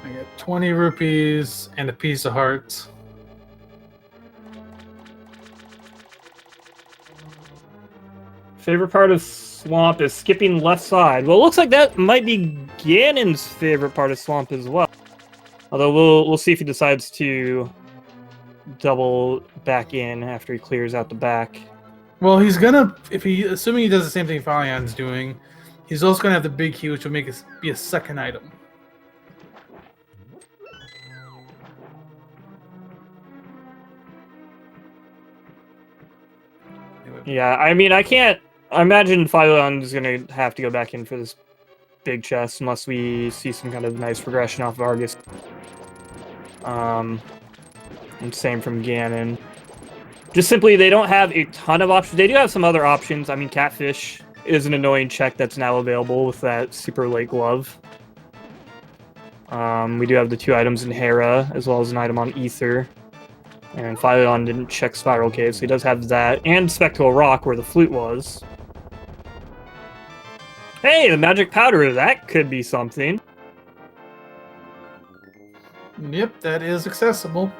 I get 20 rupees and a piece of heart. Favorite part of Swamp is skipping left side. Well, it looks like that might be Ganon's favorite part of Swamp as well. Although we'll see if he decides to double back in after he clears out the back. Well, he's gonna, assuming he does the same thing Fylyon's doing, he's also gonna have the big key, which will make it be a second item. Yeah, I mean, I imagine Fylion is gonna have to go back in for this big chest unless we see some kind of nice progression off of Argus. And same from Ganon. Just simply, they don't have a ton of options. They do have some other options. I mean, Catfish is an annoying check that's now available with that super late glove. We do have the 2 items in Hera, as well as an item on Ether. And Fylion didn't check Spiral Cave, so he does have that. And Spectral Rock, where the flute was. Hey, the magic powder! That could be something. Yep, that is accessible.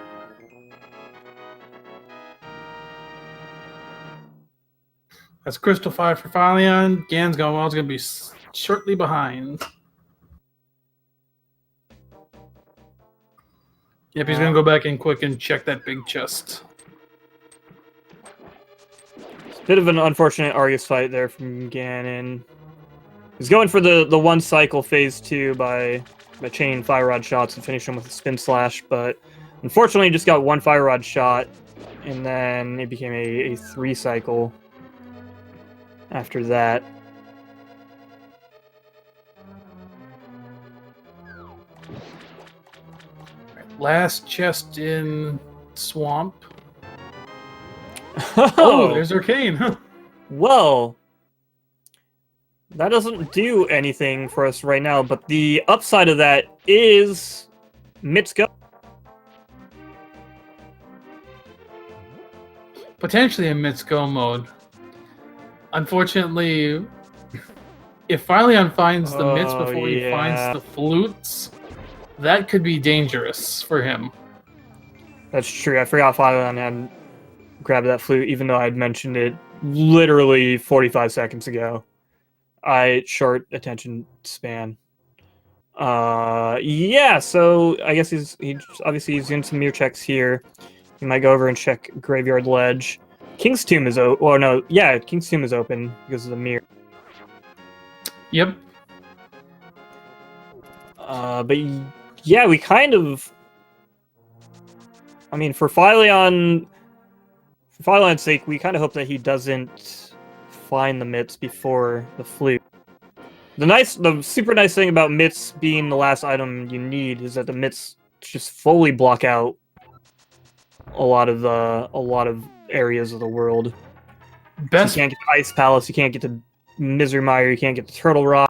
That's Crystal 5 for Fylion. GanonsGoneWild's going to be shortly behind. Yep, he's going to go back in quick and check that big chest. It's a bit of an unfortunate Argus fight there from Ganon. He's going for the one cycle phase 2 by chaining Fire Rod shots and finish him with a Spin Slash, but unfortunately he just got 1 Fire Rod shot, and then it became a 3 cycle after that. Last chest in Swamp. Oh, there's Arcane. Huh. Well, that doesn't do anything for us right now, but the upside of that is Mitz Go. Potentially in Mitz Go mode. Unfortunately, if Fylion finds the mitts before he finds the flutes, that could be dangerous for him. That's true. I forgot Fylion had grabbed that flute, even though I had mentioned it literally 45 seconds ago. Short attention span. Yeah, so I guess he's doing some mirror checks here. He might go over and check Graveyard Ledge. King's Tomb is open. Oh no, yeah, King's Tomb is open because of the mirror. Yep. But yeah, we kind of. I mean, for Fylion's sake, we kind of hope that he doesn't find the mitts before the flute. The super nice thing about mitts being the last item you need is that the mitts just fully block out a lot of areas of the world. Best, You can't get the Ice Palace, you can't get the Misery Mire, you can't get the Turtle Rock.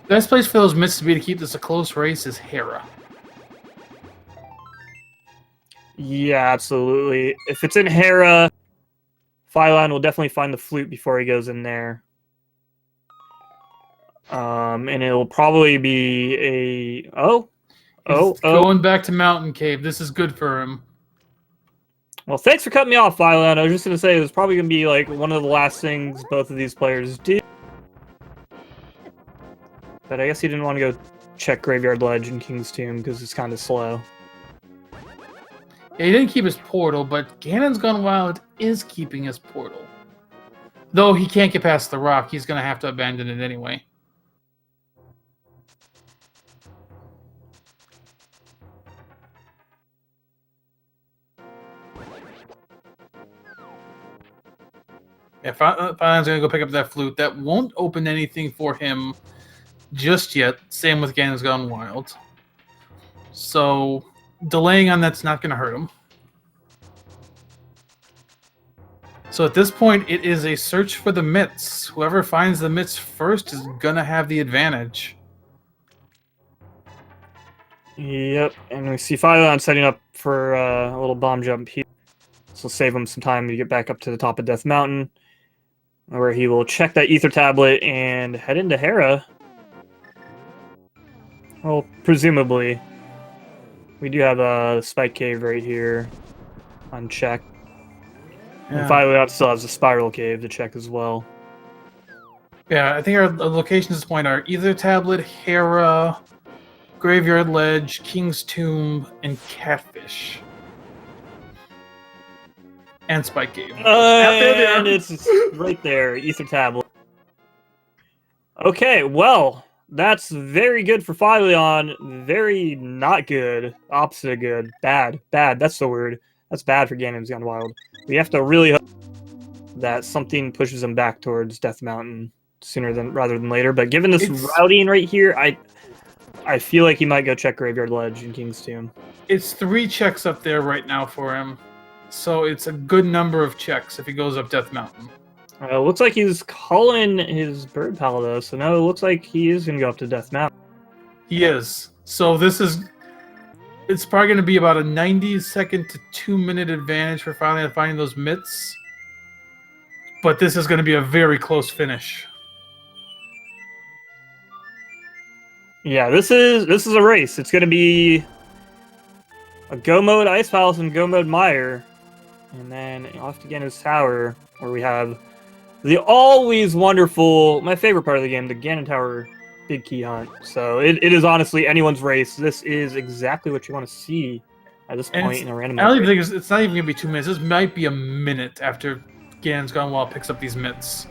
best place for those mitts to be to keep this a close race is Hera. Yeah, absolutely. If it's in Hera, fylion will definitely find the flute before he goes in there. And it'll probably be a... He's going back to Mountain Cave. This is good for him. Well, thanks for cutting me off, fylion. I was just going to say it was probably going to be like one of the last things both of these players do. But I guess he didn't want to go check Graveyard Ledge and King's Tomb because it's kind of slow. Yeah, he didn't keep his portal, but GanonsGoneWild is keeping his portal. Though he can't get past the rock, he's going to have to abandon it anyway. Yeah, fyon's going to go pick up that flute. That won't open anything for him just yet. Same with GanonsGoneWild. So, delaying on that's not going to hurt him. So at this point, it is a search for the mitts. Whoever finds the mitts first is going to have the advantage. Yep, and we see fylion setting up for a little bomb jump here. This will save him some time to get back up to the top of Death Mountain, where he will check that Ether Tablet and head into Hera. Well, presumably. We do have a Spike Cave right here unchecked. Yeah. And fylion still has a Spiral Cave to check as well. Yeah, I think our locations at this point are Ether Tablet, Hera, Graveyard Ledge, King's Tomb, and Catfish. And Spike Cave. And it's right there, Ether Tablet. Okay, well, that's very good for fylion. Very not good. Opposite of good. Bad. Bad, that's the word. That's bad for GanonsGoneWild. We have to really hope that something pushes him back towards Death Mountain sooner rather than later. But given this routing right here, I feel like he might go check Graveyard Ledge and King's Tomb. It's 3 checks up there right now for him. So it's a good number of checks if he goes up Death Mountain. Looks like he's calling his Bird Pal, though. So now it looks like he is going to go up to Death Mountain. He is. So this is... It's probably going to be about a 90-second to 2-minute advantage for fylion finding those mitts. But this is going to be a very close finish. Yeah, this is a race. It's going to be a Go Mode Ice Palace and Go Mode Mire. And then off to Ganon's Tower, where we have the always wonderful, my favorite part of the game, the Ganon Tower Big Key Hunt. So it is honestly anyone's race. This is exactly what you want to see at this point in a randomizer. I don't even think it's not even going to be 2 minutes. This might be a minute after GanonsGoneWild picks up these mitts.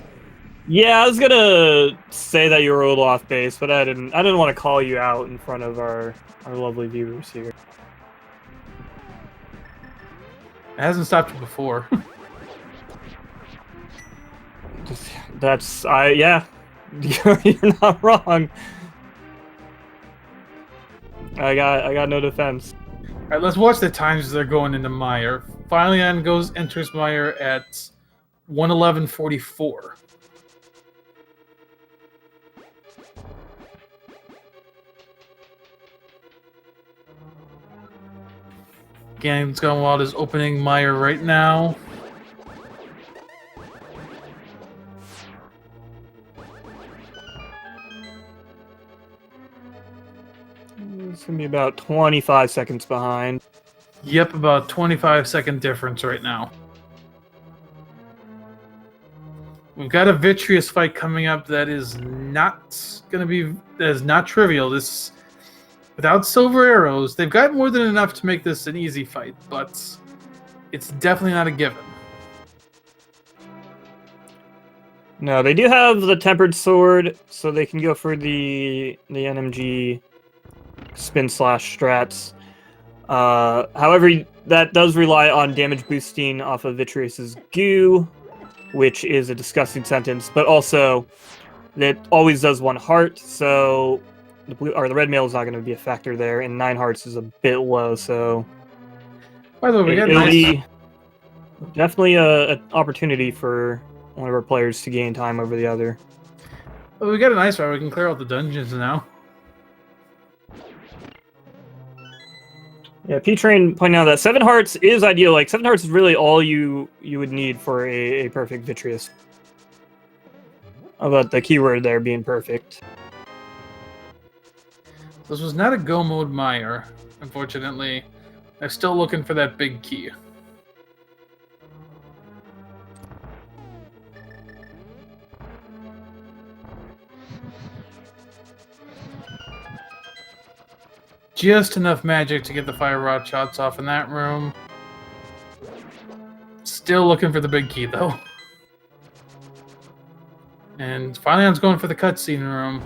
Yeah, I was gonna say that you were a little off base, but I didn't want to call you out in front of our lovely viewers here. It hasn't stopped you before. Yeah, you're not wrong. I got no defense. All right, let's watch the times they're going into Mire. fylion enters Mire at 1:11:44. GanonsGoneWild is opening Mire right now. It's gonna be about 25 seconds behind. Yep, about 25-second difference right now. We've got a Vitreous fight coming up that is not trivial. This, without silver arrows, they've got more than enough to make this an easy fight, but it's definitely not a given. No, they do have the Tempered Sword, so they can go for the NMG spin slash strats. However, that does rely on damage boosting off of Vitreous's goo, which is a disgusting sentence, but also it always does 1 heart, so the red mail is not going to be a factor there, and 9 hearts is a bit low, so by the way, it'll be definitely an opportunity for one of our players to gain time over the other. Well, we got an ice route. We can clear all the dungeons now. Yeah, P-Train pointing out that 7 hearts is ideal. Like 7 hearts is really all you would need for a perfect Vitreous. How about the keyword there being perfect? This was not a go mode mire, unfortunately. I'm still looking for that big key. Just enough magic to get the fire rod shots off in that room. Still looking for the big key, though. And Fylion's going for the cutscene room.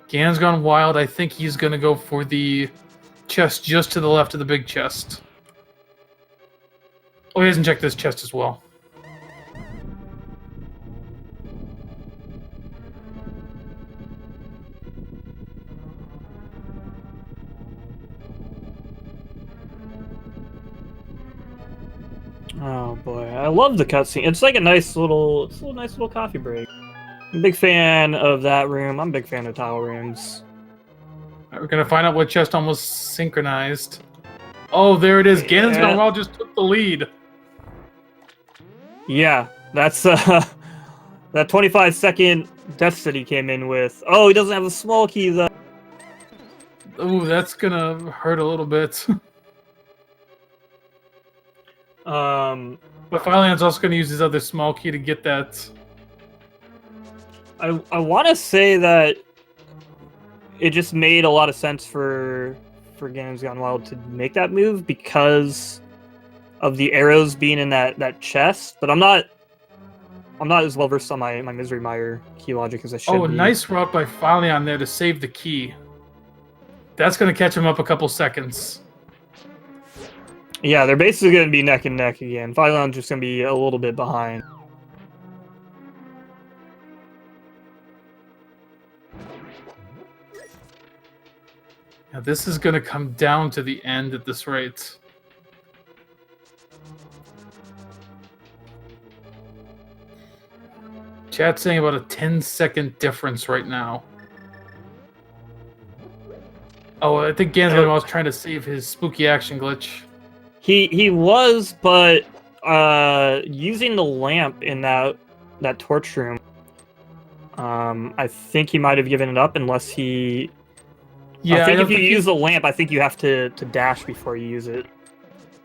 Ganon's gone wild. I think he's going to go for the chest just to the left of the big chest. Oh, he hasn't checked this chest as well. Oh boy, I love the cutscene. It's like a nice little coffee break. I'm a big fan of that room. I'm a big fan of tile rooms. Right, we're gonna find out what chest almost synchronized. Oh, there it is. Ganon's gone wild just took the lead. Yeah, that's that 25-second death that he came in with. Oh, he doesn't have a small key though. Ooh, that's gonna hurt a little bit. But Fylion's also gonna use his other small key to get that. I want to say that it just made a lot of sense for GanonsGoneWild to make that move because of the arrows being in that chest, but I'm not as well versed on my Misery Mire key logic as I should be. Oh, nice route by Fylion there to save the key. That's gonna catch him up a couple seconds. Yeah, they're basically going to be neck and neck again. Fylion's just going to be a little bit behind. Now this is gonna come down to the end at this rate. Chat's saying about a 10-second difference right now. Oh, I think Gannon was trying to save his spooky action glitch. He was, but using the lamp in that torch room, I think he might have given it up unless he. Yeah, I think if you use the lamp, I think you have to dash before you use it.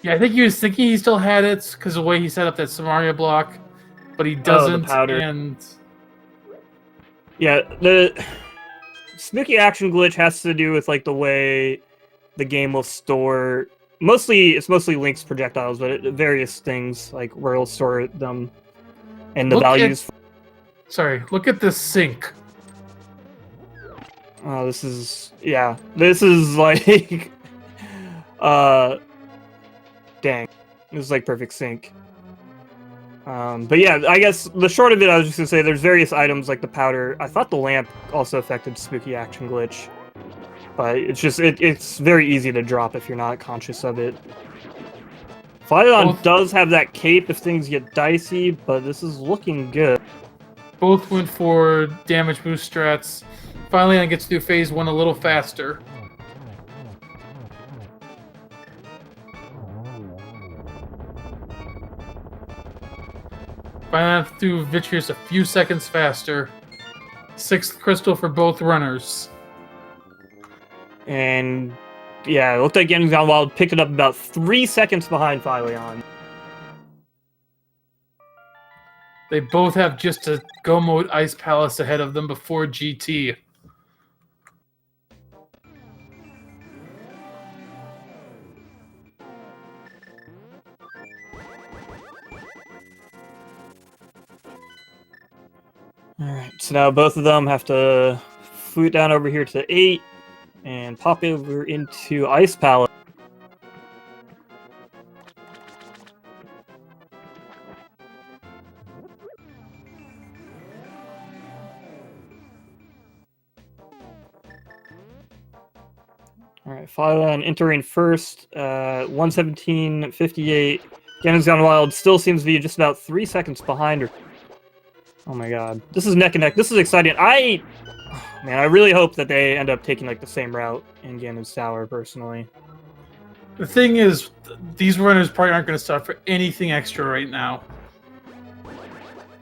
Yeah, I think he was thinking he still had it because of the way he set up that Samaria block, but he doesn't. Oh, the powder. And yeah, the spooky action glitch has to do with like the way the game will store. It's mostly Link's projectiles, but various things like where it'll store them and the values. Look at this sync. Oh, this is like, dang, this is like perfect sync. But yeah, I guess the short of it, I was just gonna say there's various items like the powder. I thought the lamp also affected spooky action glitch. But it's very easy to drop if you're not conscious of it. Fylion does have that cape if things get dicey, but this is looking good. Both went for damage boost strats. Fylion gets through phase 1 a little faster. Fylion through Vitreous a few seconds faster. 6th crystal for both runners. And yeah, it looked like GanonsGoneWild picked it up about 3 seconds behind Fylion. They both have just a Go Mode Ice Palace ahead of them before GT. Alright, so now both of them have to float down over here to 8 and pop over into Ice Palace. All right, fylion entering first, 117.58. GanonsGoneWild still seems to be just about 3 seconds behind her. Oh my god. This is neck and neck. This is exciting. Man, I really hope that they end up taking like the same route in Ganon's Tower, personally. The thing is, these runners probably aren't going to stop for anything extra right now.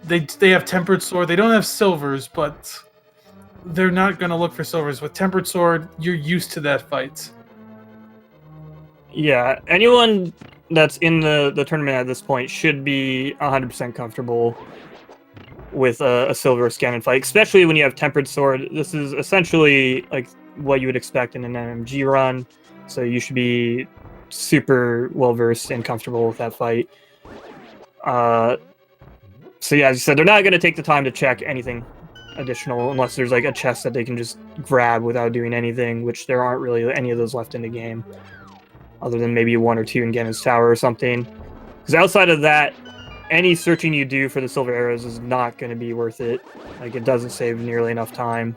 They have Tempered Sword. They don't have Silvers, but they're not going to look for Silvers. With Tempered Sword, you're used to that fight. Yeah, anyone that's in the tournament at this point should be 100% comfortable with a Silver Ganon fight, especially when you have Tempered Sword. This is essentially like what you would expect in an MMG run, so you should be super well versed and comfortable with that fight. So yeah, as you said, they're not going to take the time to check anything additional unless there's like a chest that they can just grab without doing anything, which there aren't really any of those left in the game, other than maybe 1 or 2 in Ganon's Tower or something. Because outside of that, any searching you do for the silver arrows is not going to be worth it. Like, it doesn't save nearly enough time.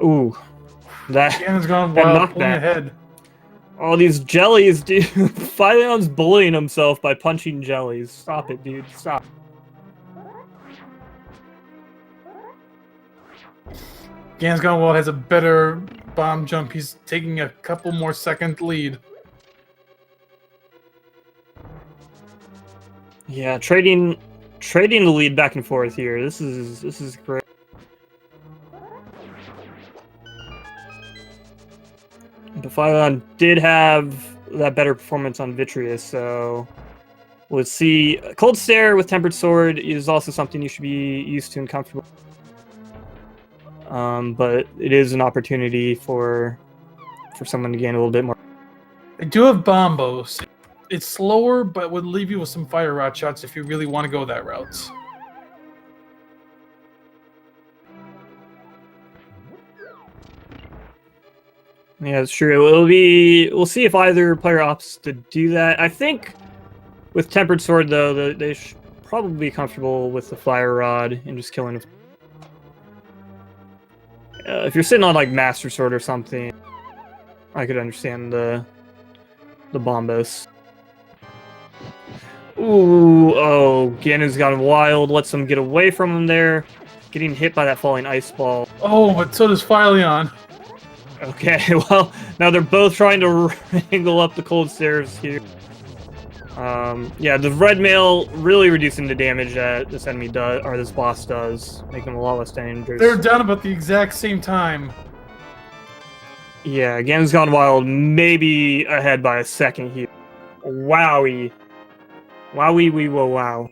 Ooh. Ganon's gone wild, pulling ahead. All these jellies, dude. Phylion's bullying himself by punching jellies. Stop it, dude. Stop. GanonsGoneWild has a better bomb jump. He's taking a couple more second lead. Yeah, trading the lead back and forth here. This is great. But Fylion did have that better performance on Vitreous, so let's see. Cold Stare with Tempered Sword is also something you should be used to and comfortable. But it is an opportunity for someone to gain a little bit more. They do have Bombos. It's slower, but would leave you with some Fire Rod shots if you really want to go that route. Yeah, it's true. We'll see if either player opts to do that. I think with Tempered Sword, though, they should probably be comfortable with the Fire Rod and just killing. If you're sitting on like Master Sword or something, I could understand the Bombos. Ooh, oh, GanonsGoneWild lets them get away from him there, getting hit by that falling ice ball. Oh, but so does Fylion. Okay, well, now they're both trying to wrangle up the cold stairs here. Yeah, the red mail really reducing the damage that this enemy does, or this boss does, making him a lot less dangerous. They're down about the exact same time. Yeah, GanonsGoneWild maybe ahead by a second here. Wowie. Wowie wee whoa wow.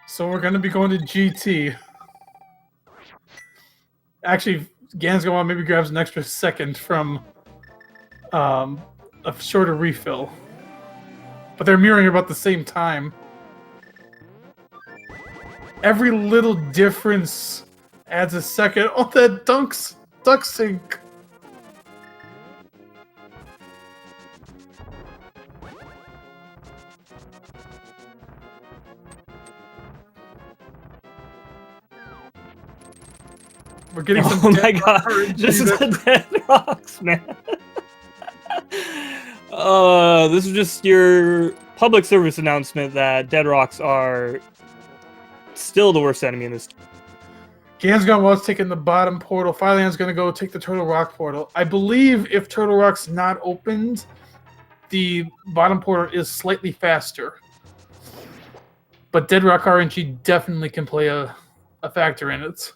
So we're going to be going to GT. Actually, GanonsGoneWild maybe grabs an extra second from a shorter refill. But they're mirroring about the same time. Every little difference adds a second. Oh, that duck sink. We're getting some. Oh my god! This is the Dead Rocks, man. This is just your public service announcement that Dead Rocks are still the worst enemy in this. GanonsGoneWild's taking the bottom portal. Phylion's going to go take the Turtle Rock portal. I believe if Turtle Rock's not opened, the bottom portal is slightly faster. But Dead Rock RNG definitely can play a factor in it.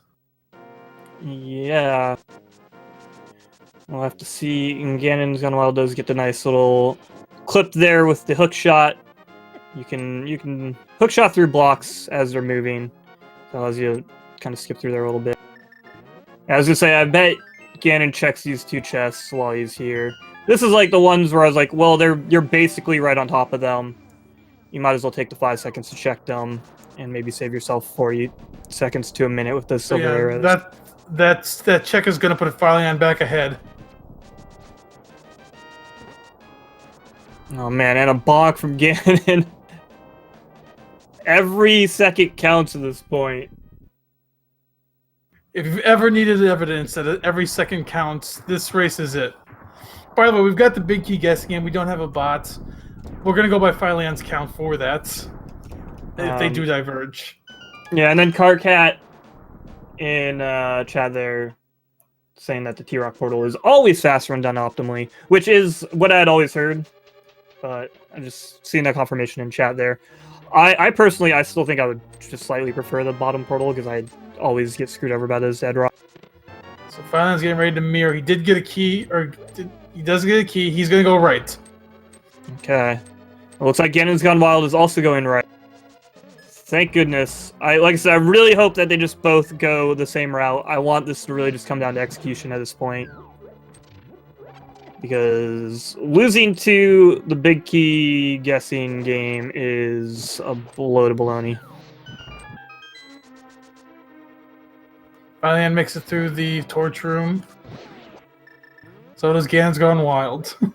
Yeah. We'll have to see. And GanonsGoneWild does get the nice little clip there with the hook shot. You can hook shot through blocks as they're moving. That allows you to kind of skip through there a little bit. I was gonna say, I bet Ganon checks these 2 chests while he's here. This is like the ones where I was like, well, you're basically right on top of them. You might as well take the 5 seconds to check them and maybe save yourself 40 seconds to a minute with the silver arrows. That check is going to put Fylion back ahead. Oh man, and a bonk from Ganon. Every second counts at this point. If you've ever needed evidence that every second counts, this race is it. By the way, we've got the big key guessing game. We don't have a bot. We're going to go by Phylion's count for that. If they do diverge. Yeah, and then Carcat in chat there saying that the T-Rock portal is always faster when done optimally, which is what I had always heard. But I just seen that confirmation in chat there. I personally, I still think I would just slightly prefer the bottom portal because I always get screwed over by those dead rocks. So Phylion's getting ready to mirror. He did get a key, he does get a key. He's going to go right. Okay. It looks like GanonsGoneWild is also going right. Thank goodness. Like I said, I really hope that they just both go the same route. I want this to really just come down to execution at this point. Because losing to the big key guessing game is a load of baloney. Fylion makes it through the torch room. So does GanonsGoneWild.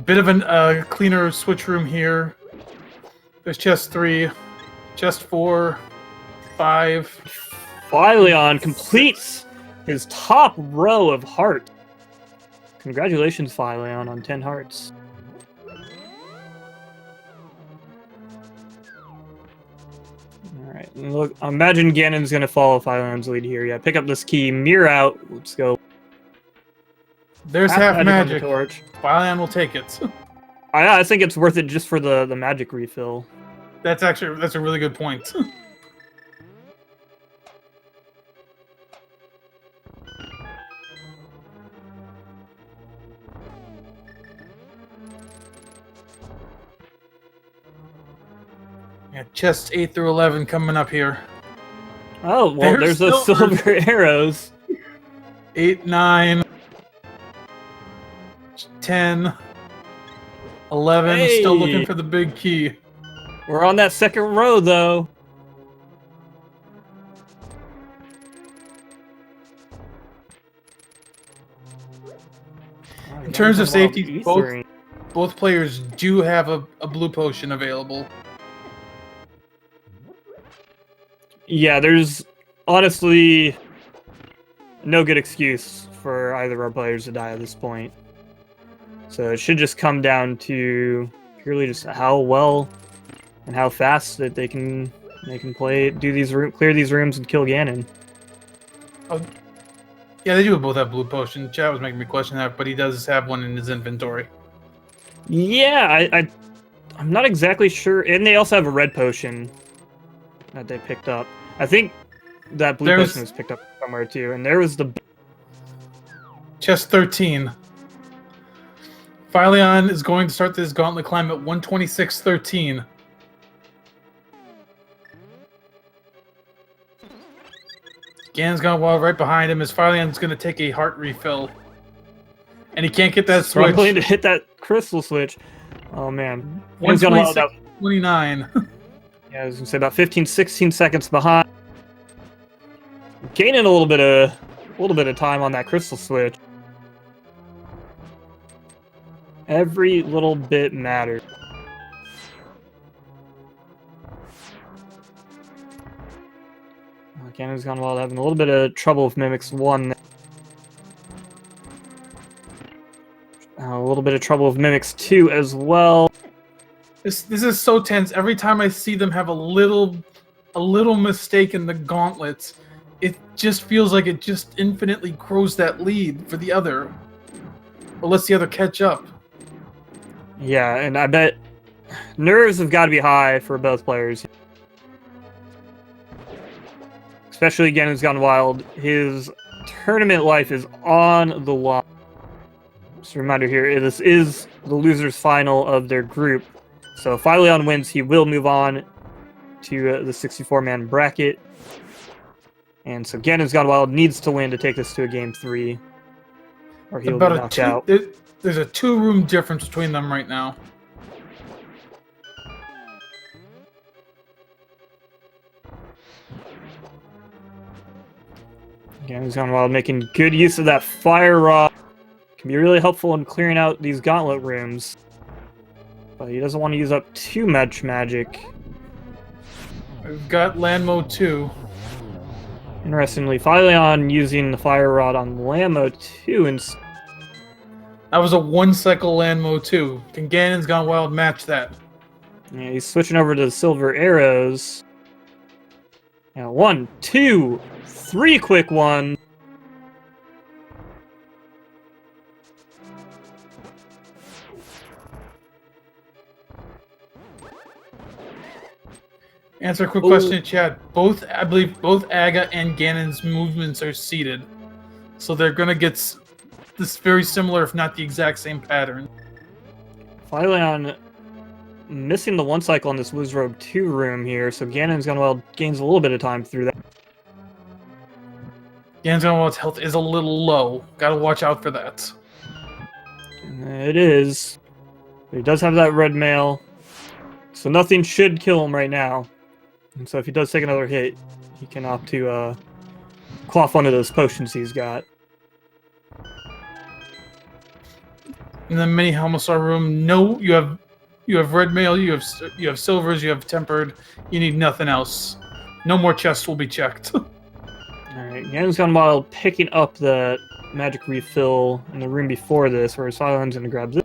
Bit of a cleaner switch room here. There's chest 3, chest 4, 5. Fylion completes his top row of heart. Congratulations, Fylion, on 10 hearts. Alright, look, I imagine Ganon's gonna follow Phylion's lead here. Yeah, pick up this key, mirror out. Let's go. There's half magic. Torch. Fylion will take it. I think it's worth it just for the magic refill. That's a really good point. Yeah, chests 8 through 11 coming up here. Oh, well, there's those silver arrows. 8, 9, 10, 11. Hey. Still looking for the big key. We're on that second row, though. In terms of safety, both players do have a blue potion available. Yeah, there's honestly no good excuse for either of our players to die at this point. So it should just come down to purely just how well and how fast that they can clear these rooms and kill Ganon. Oh, yeah, they do both have blue potion. Chat was making me question that, but he does have one in his inventory. Yeah, I'm not exactly sure, and they also have a red potion that they picked up. I think that blue potion was picked up somewhere too, and there was the chest 13. Fylion is going to start this gauntlet climb at 126.13. GanonsGoneWild right behind him as Phylion's going to take a heart refill. And he can't get that switch. Struggling to hit that crystal switch. Oh, man. 126.29. Yeah, I was going to say about 15, 16 seconds behind. Gaining a little bit of time on that crystal switch. Every little bit matters. GanonsGoneWild having a little bit of trouble with Mimics 1. A little bit of trouble with Mimics 2 as well. This is so tense. Every time I see them have a little mistake in the gauntlets, it just feels like it just infinitely grows that lead for the other. Or lets the other catch up. Yeah, and I bet nerves have got to be high for both players. Especially GanonsGoneWild. His tournament life is on the line. Just a reminder here, this is the loser's final of their group. So if Fylion wins, he will move on to the 64-man bracket. And so GanonsGoneWild needs to win to take this to a game 3. Or he'll be knocked out. There's a 2-room difference between them right now. GanonsGoneWild making good use of that fire rod. Can be really helpful in clearing out these gauntlet rooms. But he doesn't want to use up too much magic. We've got land mode 2. Interestingly, fylion using the fire rod on land mode 2 instead. That was a 1-cycle land mode 2. Can GanonsGoneWild match that? Yeah, he's switching over to the silver arrows. Now, 1, 2, 3 quick ones. Answer a quick question in chat. I believe both Aga and Ganon's movements are seated. So they're going to get this very similar, if not the exact same pattern. fylion missing the 1 cycle in this Wizrobe 2 room here, so GanonsGoneWild gains a little bit of time through that. GanonsGoneWild's health is a little low. Gotta watch out for that. It is. But he does have that red mail, so nothing should kill him right now. And so if he does take another hit, he can opt to quaff one of those potions he's got. In the mini Helmasaur room, no, you have red mail, you have silvers, you have tempered. You need nothing else. No more chests will be checked. Alright, GanonsGoneWild picking up the magic refill in the room before this, where fylion gonna grab this.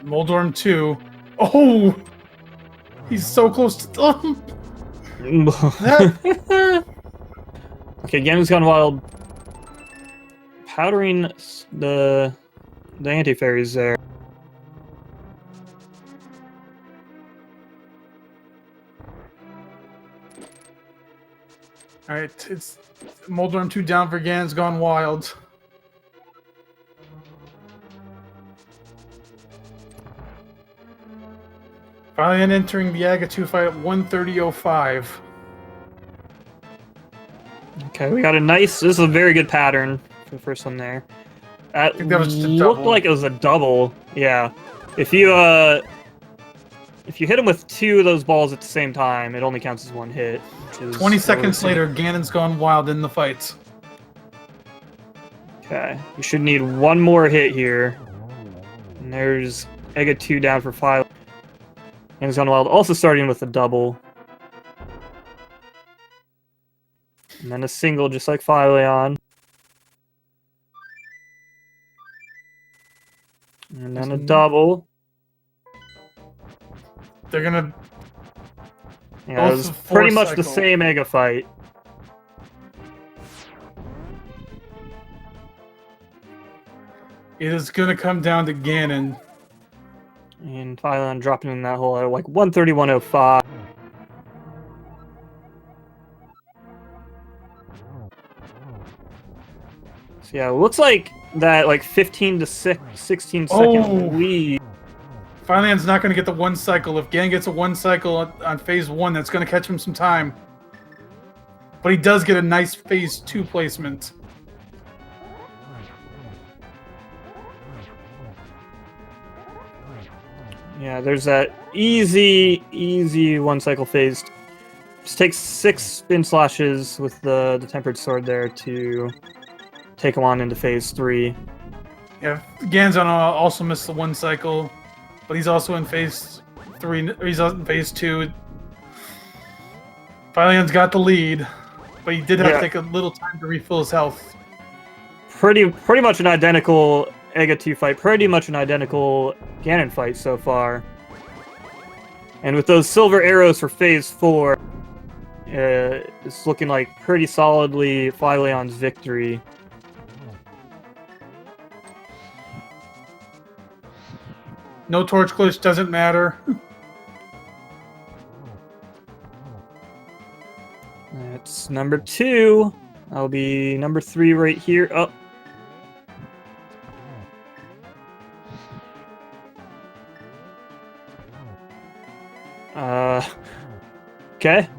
Moldorm 2. Oh! He's so close to them! Okay, GanonsGoneWild powdering the anti-fairies there. Alright, it's Moldorm 2 down for GanonsGoneWild. fylion entering the Aga 2 fight at 1:30:05. Okay, we got a nice. This is a very good pattern for the first one there. I think that was just a looked double. like it was a double. Yeah, if you hit him with 2 of those balls at the same time, it only counts as 1 hit. 20 seconds later, GanonsGoneWild in the fight. Okay, you should need 1 more hit here. And there's Aga 2 down for 5. GanonsGoneWild also starting with a double. And then a single, just like fylion. And then a double. They're gonna... Yeah, it was pretty much the same Aga fight. It is gonna come down to Ganon. And fylion dropping in that hole at like 1:31:05. So yeah, it looks like that like 15 to 16 second lead. Fylion's not going to get the 1 cycle. If Ganon gets a 1 cycle on phase 1, that's going to catch him some time. But he does get a nice phase 2 placement. Yeah, there's that easy 1 cycle phase. Just takes 6 spin slashes with the tempered sword there to take him on into phase 3. Yeah, Ganon's also missed the 1 cycle, but he's also in phase 3. He's in phase 2. Fylion's got the lead, but he did have to take a little time to refill his health. Pretty much an identical Aga 2 fight. Pretty much an identical Ganon fight so far. And with those silver arrows for phase 4, it's looking like pretty solidly Phylion's victory. No torch glitch, doesn't matter. That's number 2. That'll be number 3 right here. Oh. Okay.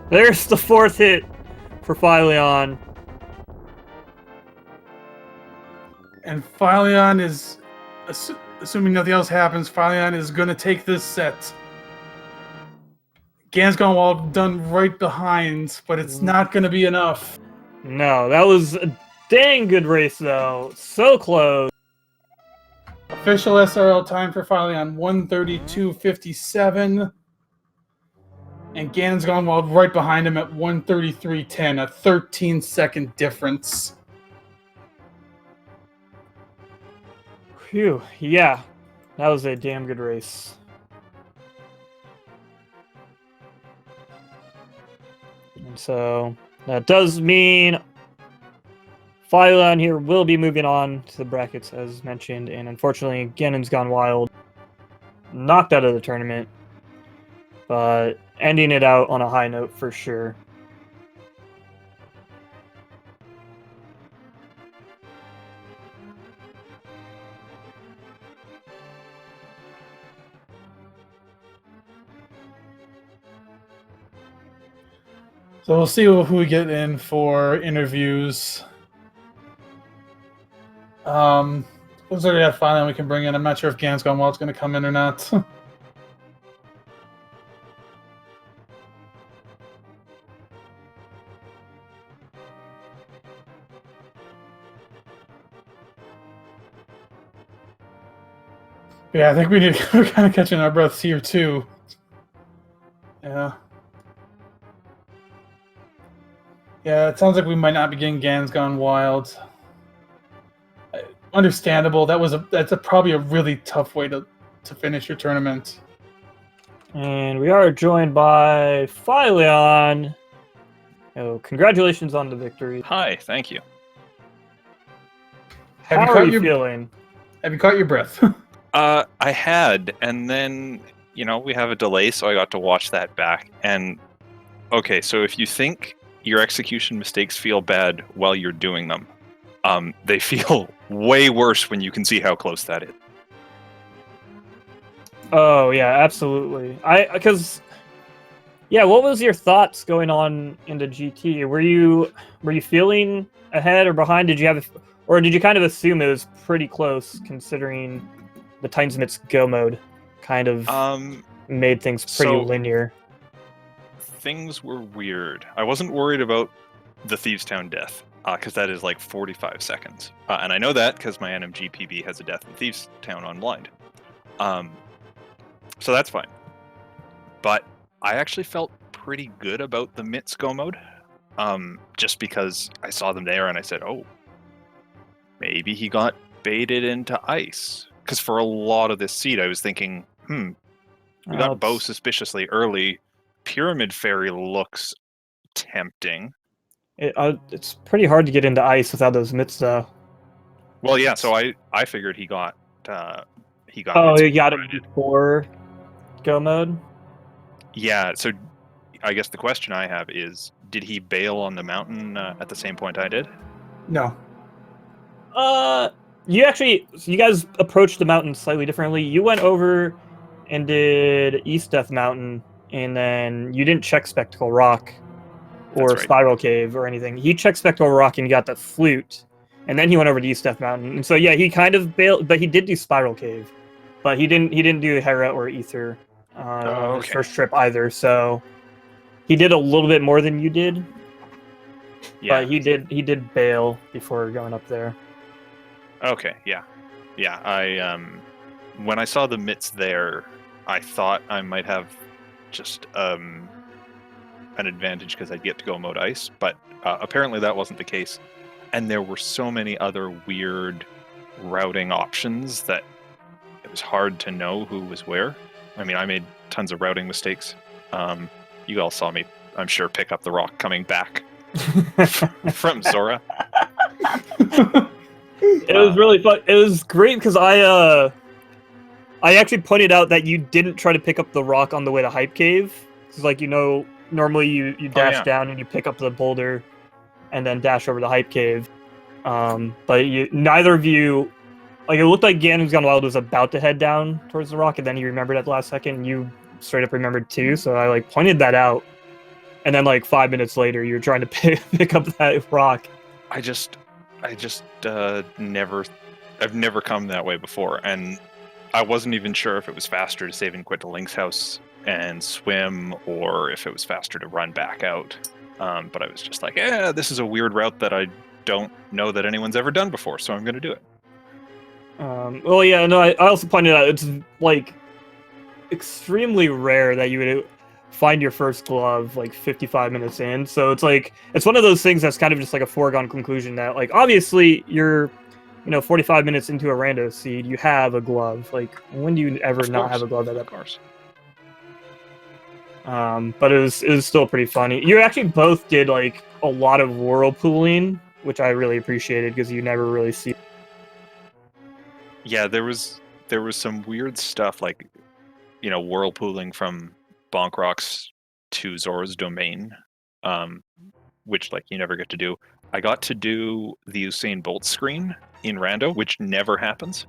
There's the 4th hit for fylion. And fylion is, assuming nothing else happens, fylion is going to take this set. Ganon's Gone Wild done right behind, but it's not going to be enough. No, that was a dang good race, though. So close. Official SRL time for fylion 132.57. And Ganon's Gone Wild right behind him at 133.10, a 13-second difference. Phew, yeah. That was a damn good race. And so that does mean fylion here will be moving on to the brackets as mentioned, and unfortunately Ganon's Gone Wild knocked out of the tournament, but ending it out on a high note for sure. So we'll see who we get in for interviews. Looks like we got fylion we can bring in. I'm not sure if Ganon's Gone Wild's going to come in or not. Yeah, I think we're kind of catching our breaths here too. Yeah. Yeah, it sounds like we might not be getting Ganon's Gone Wild. Understandable. That's probably a really tough way to finish your tournament. And we are joined by fylion. Oh, congratulations on the victory. Hi, thank you. How are you feeling? Have you caught your breath? I had, and then, we have a delay, so I got to watch that back. And, okay, so if you think your execution mistakes feel bad while you're doing them, they feel way worse when you can see how close that is. Oh, yeah, absolutely. What was your thoughts going on into GT? Were you feeling ahead or behind? Did you kind of assume it was pretty close considering the Timesmith's Go mode kind of made things pretty linear? Things were weird. I wasn't worried about the Thieves Town death, because that is like 45 seconds. And I know that because my NMG PB has a death in Thieves Town on blind. So that's fine. But I actually felt pretty good about the Mitz Go mode, just because I saw them there and I said, oh, maybe he got baited into ice. Because for a lot of this seed, I was thinking, we got Bow suspiciously early. Pyramid Fairy looks tempting. It's pretty hard to get into ice without those mitts, though. Well, yeah. So I figured he got. Oh, he got it before Go mode. Yeah. So I guess the question I have is, did he bail on the mountain at the same point I did? No. You guys approached the mountain slightly differently. You went over and did East Death Mountain, and then you didn't check Spectacle Rock or Spiral Cave or anything. He checked Spectacle Rock and got the flute, and then he went over to East Death Mountain. And so yeah, he kind of bailed, but he did do Spiral Cave, but he didn't do Hera or Ether on his first trip either. So he did a little bit more than you did. Yeah, but he did bail before going up there. Okay, yeah. I when I saw the mitts there, I thought I might have just an advantage because I'd get to go mode ice, but apparently that wasn't the case. And there were so many other weird routing options that it was hard to know who was where. I mean, I made tons of routing mistakes. You all saw me, I'm sure, pick up the rock coming back from Zora. It was really fun. It was great because I actually pointed out that you didn't try to pick up the rock on the way to Hype Cave. Because, normally you dash down and you pick up the boulder and then dash over to Hype Cave. But neither of you, it looked like Ganon's Gone Wild was about to head down towards the rock, and then he remembered at the last second. And you straight up remembered too, so I pointed that out. And then 5 minutes later, you were trying to pick up that rock. I just I've never come that way before, and I wasn't even sure if it was faster to save and quit to Link's house and swim, or if it was faster to run back out. But I was just like, yeah, this is a weird route that I don't know that anyone's ever done before, so I'm going to do it. Well, yeah, no, I also pointed out it's like extremely rare that you would find your first glove like 55 minutes in. So it's like it's one of those things that's kind of just like a foregone conclusion that like obviously you're 45 minutes into a rando seed, you have a glove. Like when do you ever not have a glove at that point? But it was still pretty funny. You actually both did like a lot of whirlpooling, which I really appreciated because you never really see. Yeah, there was some weird stuff like whirlpooling from Bonk Rocks to Zora's Domain, which like you never get to do. I got to do the Usain Bolt screen in rando, which never happens.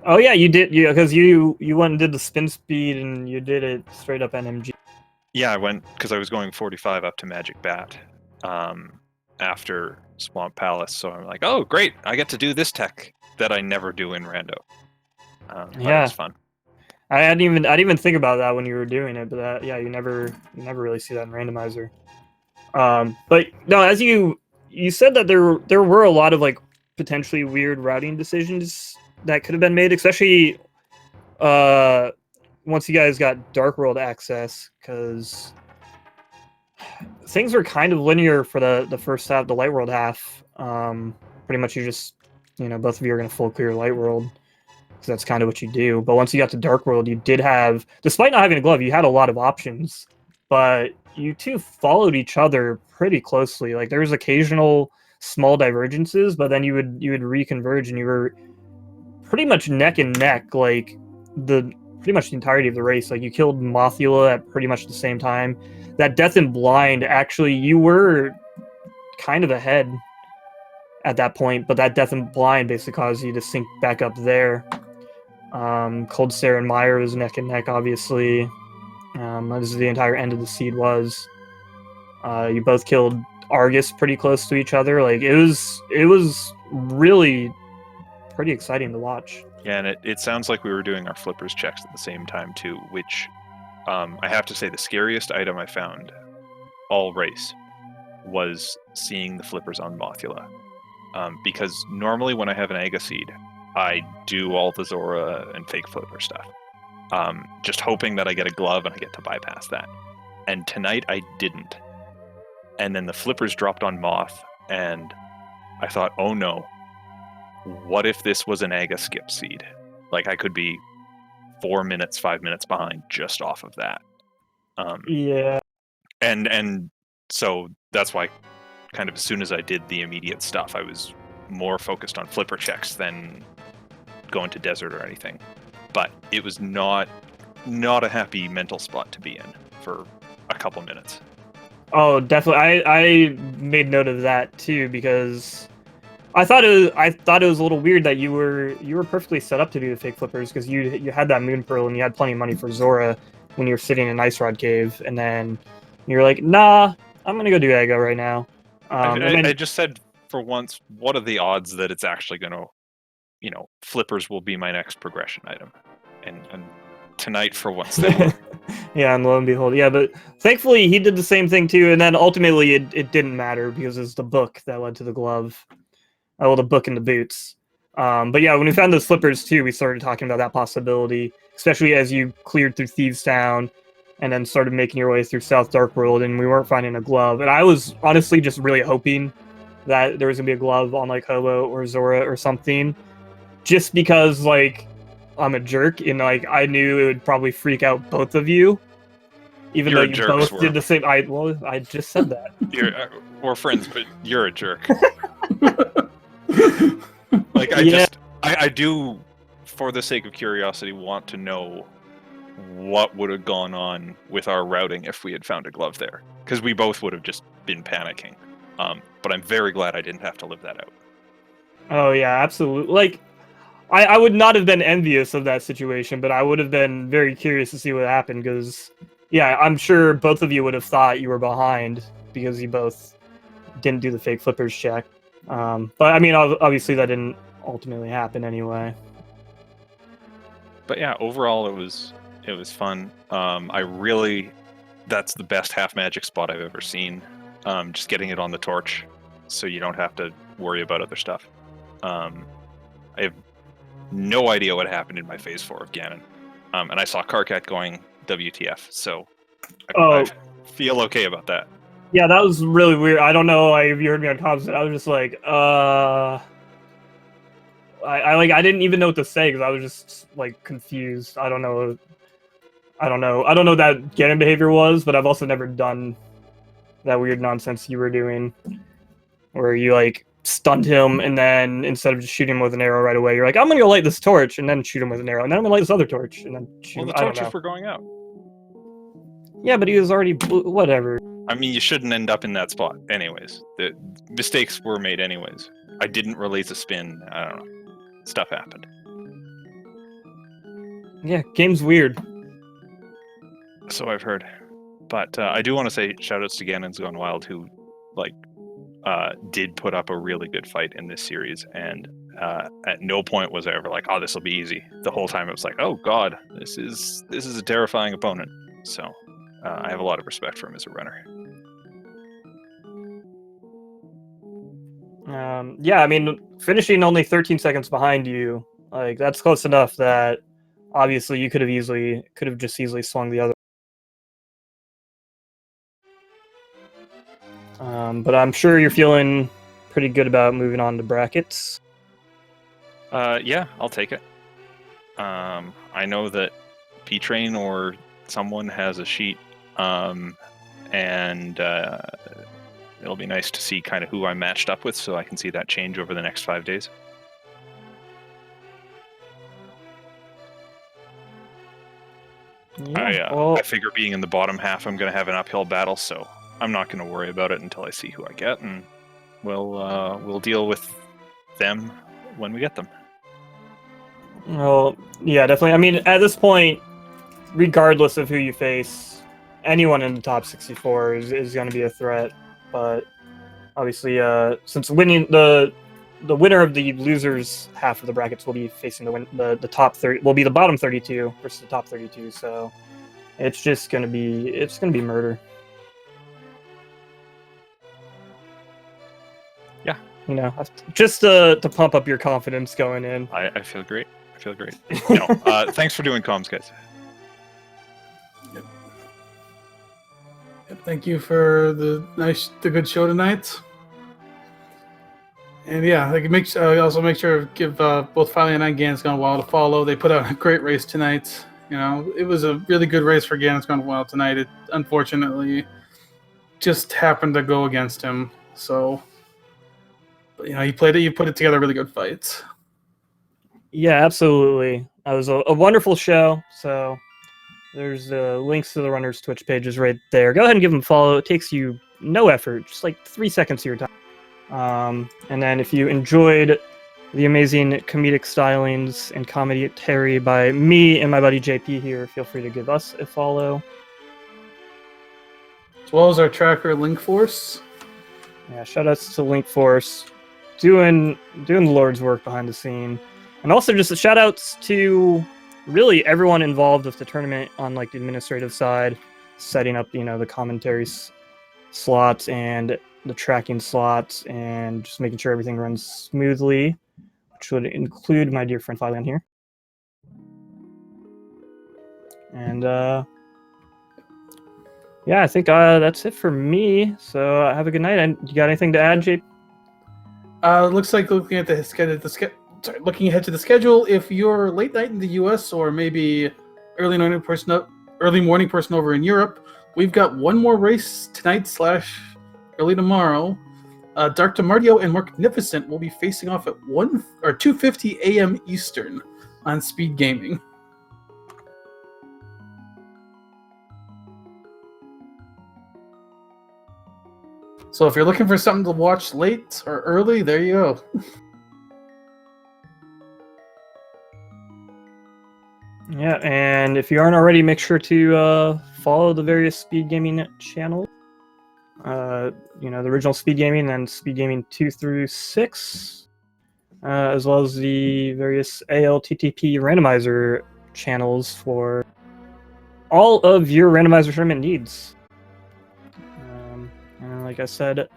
Oh yeah, you did. Yeah, because you went and did the spin speed and you did it straight up NMG. Yeah, I went because I was going 45 up to Magic Bat after Swamp Palace, so I'm like, oh great, I get to do this tech that I never do in rando. Yeah, it was fun. I didn't even think about that when you were doing it, but you never really see that in Randomizer. But no, as you said that there were a lot of like potentially weird routing decisions that could have been made, especially once you guys got Dark World access, because things were kind of linear for the first half, the Light World half. Pretty much you just both of you are going to full clear Light World. Because that's kind of what you do. But once you got to Dark World, you did have, despite not having a glove, you had a lot of options. But you two followed each other pretty closely. Like there was occasional small divergences, but then you would reconverge, and you were pretty much neck and neck, like pretty much the entirety of the race. Like you killed Mothula at pretty much the same time. That Death in Blind, actually, you were kind of ahead at that point, but that Death in Blind basically caused you to sink back up there. Cold Stare and Meyer was neck and neck, obviously. As the entire end of the seed was. You both killed Argus pretty close to each other. Like it was really pretty exciting to watch. Yeah, and it sounds like we were doing our flippers checks at the same time too, which I have to say the scariest item I found all race was seeing the flippers on Mothula. Because normally when I have an Aga seed, I do all the Zora and fake flipper stuff. Just hoping that I get a glove and I get to bypass that. And tonight I didn't. And then the flippers dropped on Moth, and I thought, oh no, what if this was an Aga skip seed? Like I could be 5 minutes behind just off of that. Yeah. And so that's why kind of as soon as I did the immediate stuff, I was more focused on flipper checks than going to desert or anything. But it was not a happy mental spot to be in for a couple minutes. Oh, definitely. I made note of that too, because I thought it was a little weird that you were perfectly set up to do the fake flippers, because you had that Moon Pearl and you had plenty of money for Zora when you were sitting in Ice Rod Cave, and then you're like, nah, I'm gonna go do Aga right now. I just said, for once, what are the odds that it's actually gonna, flippers will be my next progression item, and tonight for once they were. Yeah, and lo and behold, yeah, but thankfully he did the same thing too, and then ultimately it didn't matter because it's the book that led to the glove. Well, the book and the boots. But yeah, when we found those flippers too, we started talking about that possibility, especially as you cleared through Thieves Town and then started making your way through South Dark World, and we weren't finding a glove. And I was honestly just really hoping that there was gonna be a glove on like Hobo or Zora or something, just because like I'm a jerk and like I knew it would probably freak out both of you, even though you both did the same. I just said that. We're friends, but you're a jerk. Like I do, for the sake of curiosity, want to know what would have gone on with our routing if we had found a glove there, because we both would have just been panicking. But I'm very glad I didn't have to live that out. Oh yeah, absolutely. Like I would not have been envious of that situation, but I would have been very curious to see what happened, because yeah, I'm sure both of you would have thought you were behind because you both didn't do the fake flippers check. But I mean, obviously that didn't ultimately happen anyway. But yeah, overall it was It was fun. That's the best half magic spot I've ever seen. Just getting it on the torch, so you don't have to worry about other stuff. I have no idea what happened in my phase 4 of Ganon, and I saw Karkat going WTF. So I feel okay about that. Yeah, that was really weird. I don't know if you heard me on comms. I was just like, I didn't even know what to say because I was just like confused. I don't know what that Ganon behavior was, but I've also never done that weird nonsense you were doing, where you like stunned him and then instead of just shooting him with an arrow right away, you're like, I'm gonna go light this torch and then shoot him with an arrow, and then I'm gonna light this other torch and then shoot him. Well, the torches were going out. Yeah, but he was already whatever. I mean, you shouldn't end up in that spot, anyways. The mistakes were made, anyways. I didn't release a spin. I don't know. Stuff happened. Yeah, game's weird. So I've heard. But I do want to say shoutouts to GanonsGoneWild, who did put up a really good fight in this series, and at no point was I ever like, oh, this will be easy. The whole time it was like, oh god, this is a terrifying opponent. So I have a lot of respect for him as a runner. Yeah, I mean, finishing only 13 seconds behind you, like that's close enough that obviously you could have just easily swung the other. But I'm sure you're feeling pretty good about moving on to brackets. Yeah, I'll take it. I know that P-Train or someone has a sheet, and it'll be nice to see kind of who I'm matched up with, so I can see that change over the next 5 days. Yeah, I figure being in the bottom half, I'm going to have an uphill battle, so I'm not going to worry about it until I see who I get, and we'll deal with them when we get them. Well, yeah, definitely. I mean, at this point, regardless of who you face, anyone in the top 64 is going to be a threat. But obviously, since winning the winner of the losers half of the brackets will be facing the top 30, will be the bottom 32 versus the top 32. So it's just going to be murder. Yeah, you know, just to pump up your confidence going in. I feel great. Thanks for doing comms, guys. Yep. Thank you for the good show tonight. And yeah, also make sure to give both fylion and GanonsGoneWild a follow. They put out a great race tonight. You know, it was a really good race for GanonsGoneWild tonight. It unfortunately just happened to go against him. So, but, you know, you put it together a really good fight. Yeah, absolutely. That was a wonderful show. So there's the links to the runners' Twitch pages right there. Go ahead and give them a follow. It takes you no effort, just like 3 seconds of your time. And then if you enjoyed the amazing comedic stylings and commentary by me and my buddy JP here, feel free to give us a follow. As well as our tracker Linkforce. Yeah, shout outs to Linkforce, doing the Lord's work behind the scene. And also just shout outs to really everyone involved with the tournament on like the administrative side, setting up, you know, the commentary slots and the tracking slots and just making sure everything runs smoothly, which would include my dear friend fylion here. And yeah, I think that's it for me. So have a good night. And you got anything to add, JP? Looks like looking at the schedule. Looking ahead to the schedule, if you're late night in the U.S. or maybe early morning person over in Europe, we've got one more race tonight / early tomorrow. Dark Demardio and Magnificent will be facing off at 2:50 a.m. Eastern on Speed Gaming. So if you're looking for something to watch late or early, there you go. Yeah, and if you aren't already, make sure to follow the various Speed Gaming channels. You know, the original Speed Gaming and Speed Gaming 2 through 6, as well as the various ALTTP Randomizer channels for all of your randomizer tournament needs. And like I said,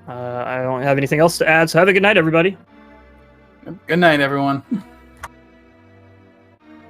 I don't have anything else to add, so have a good night, everybody. Good night, everyone.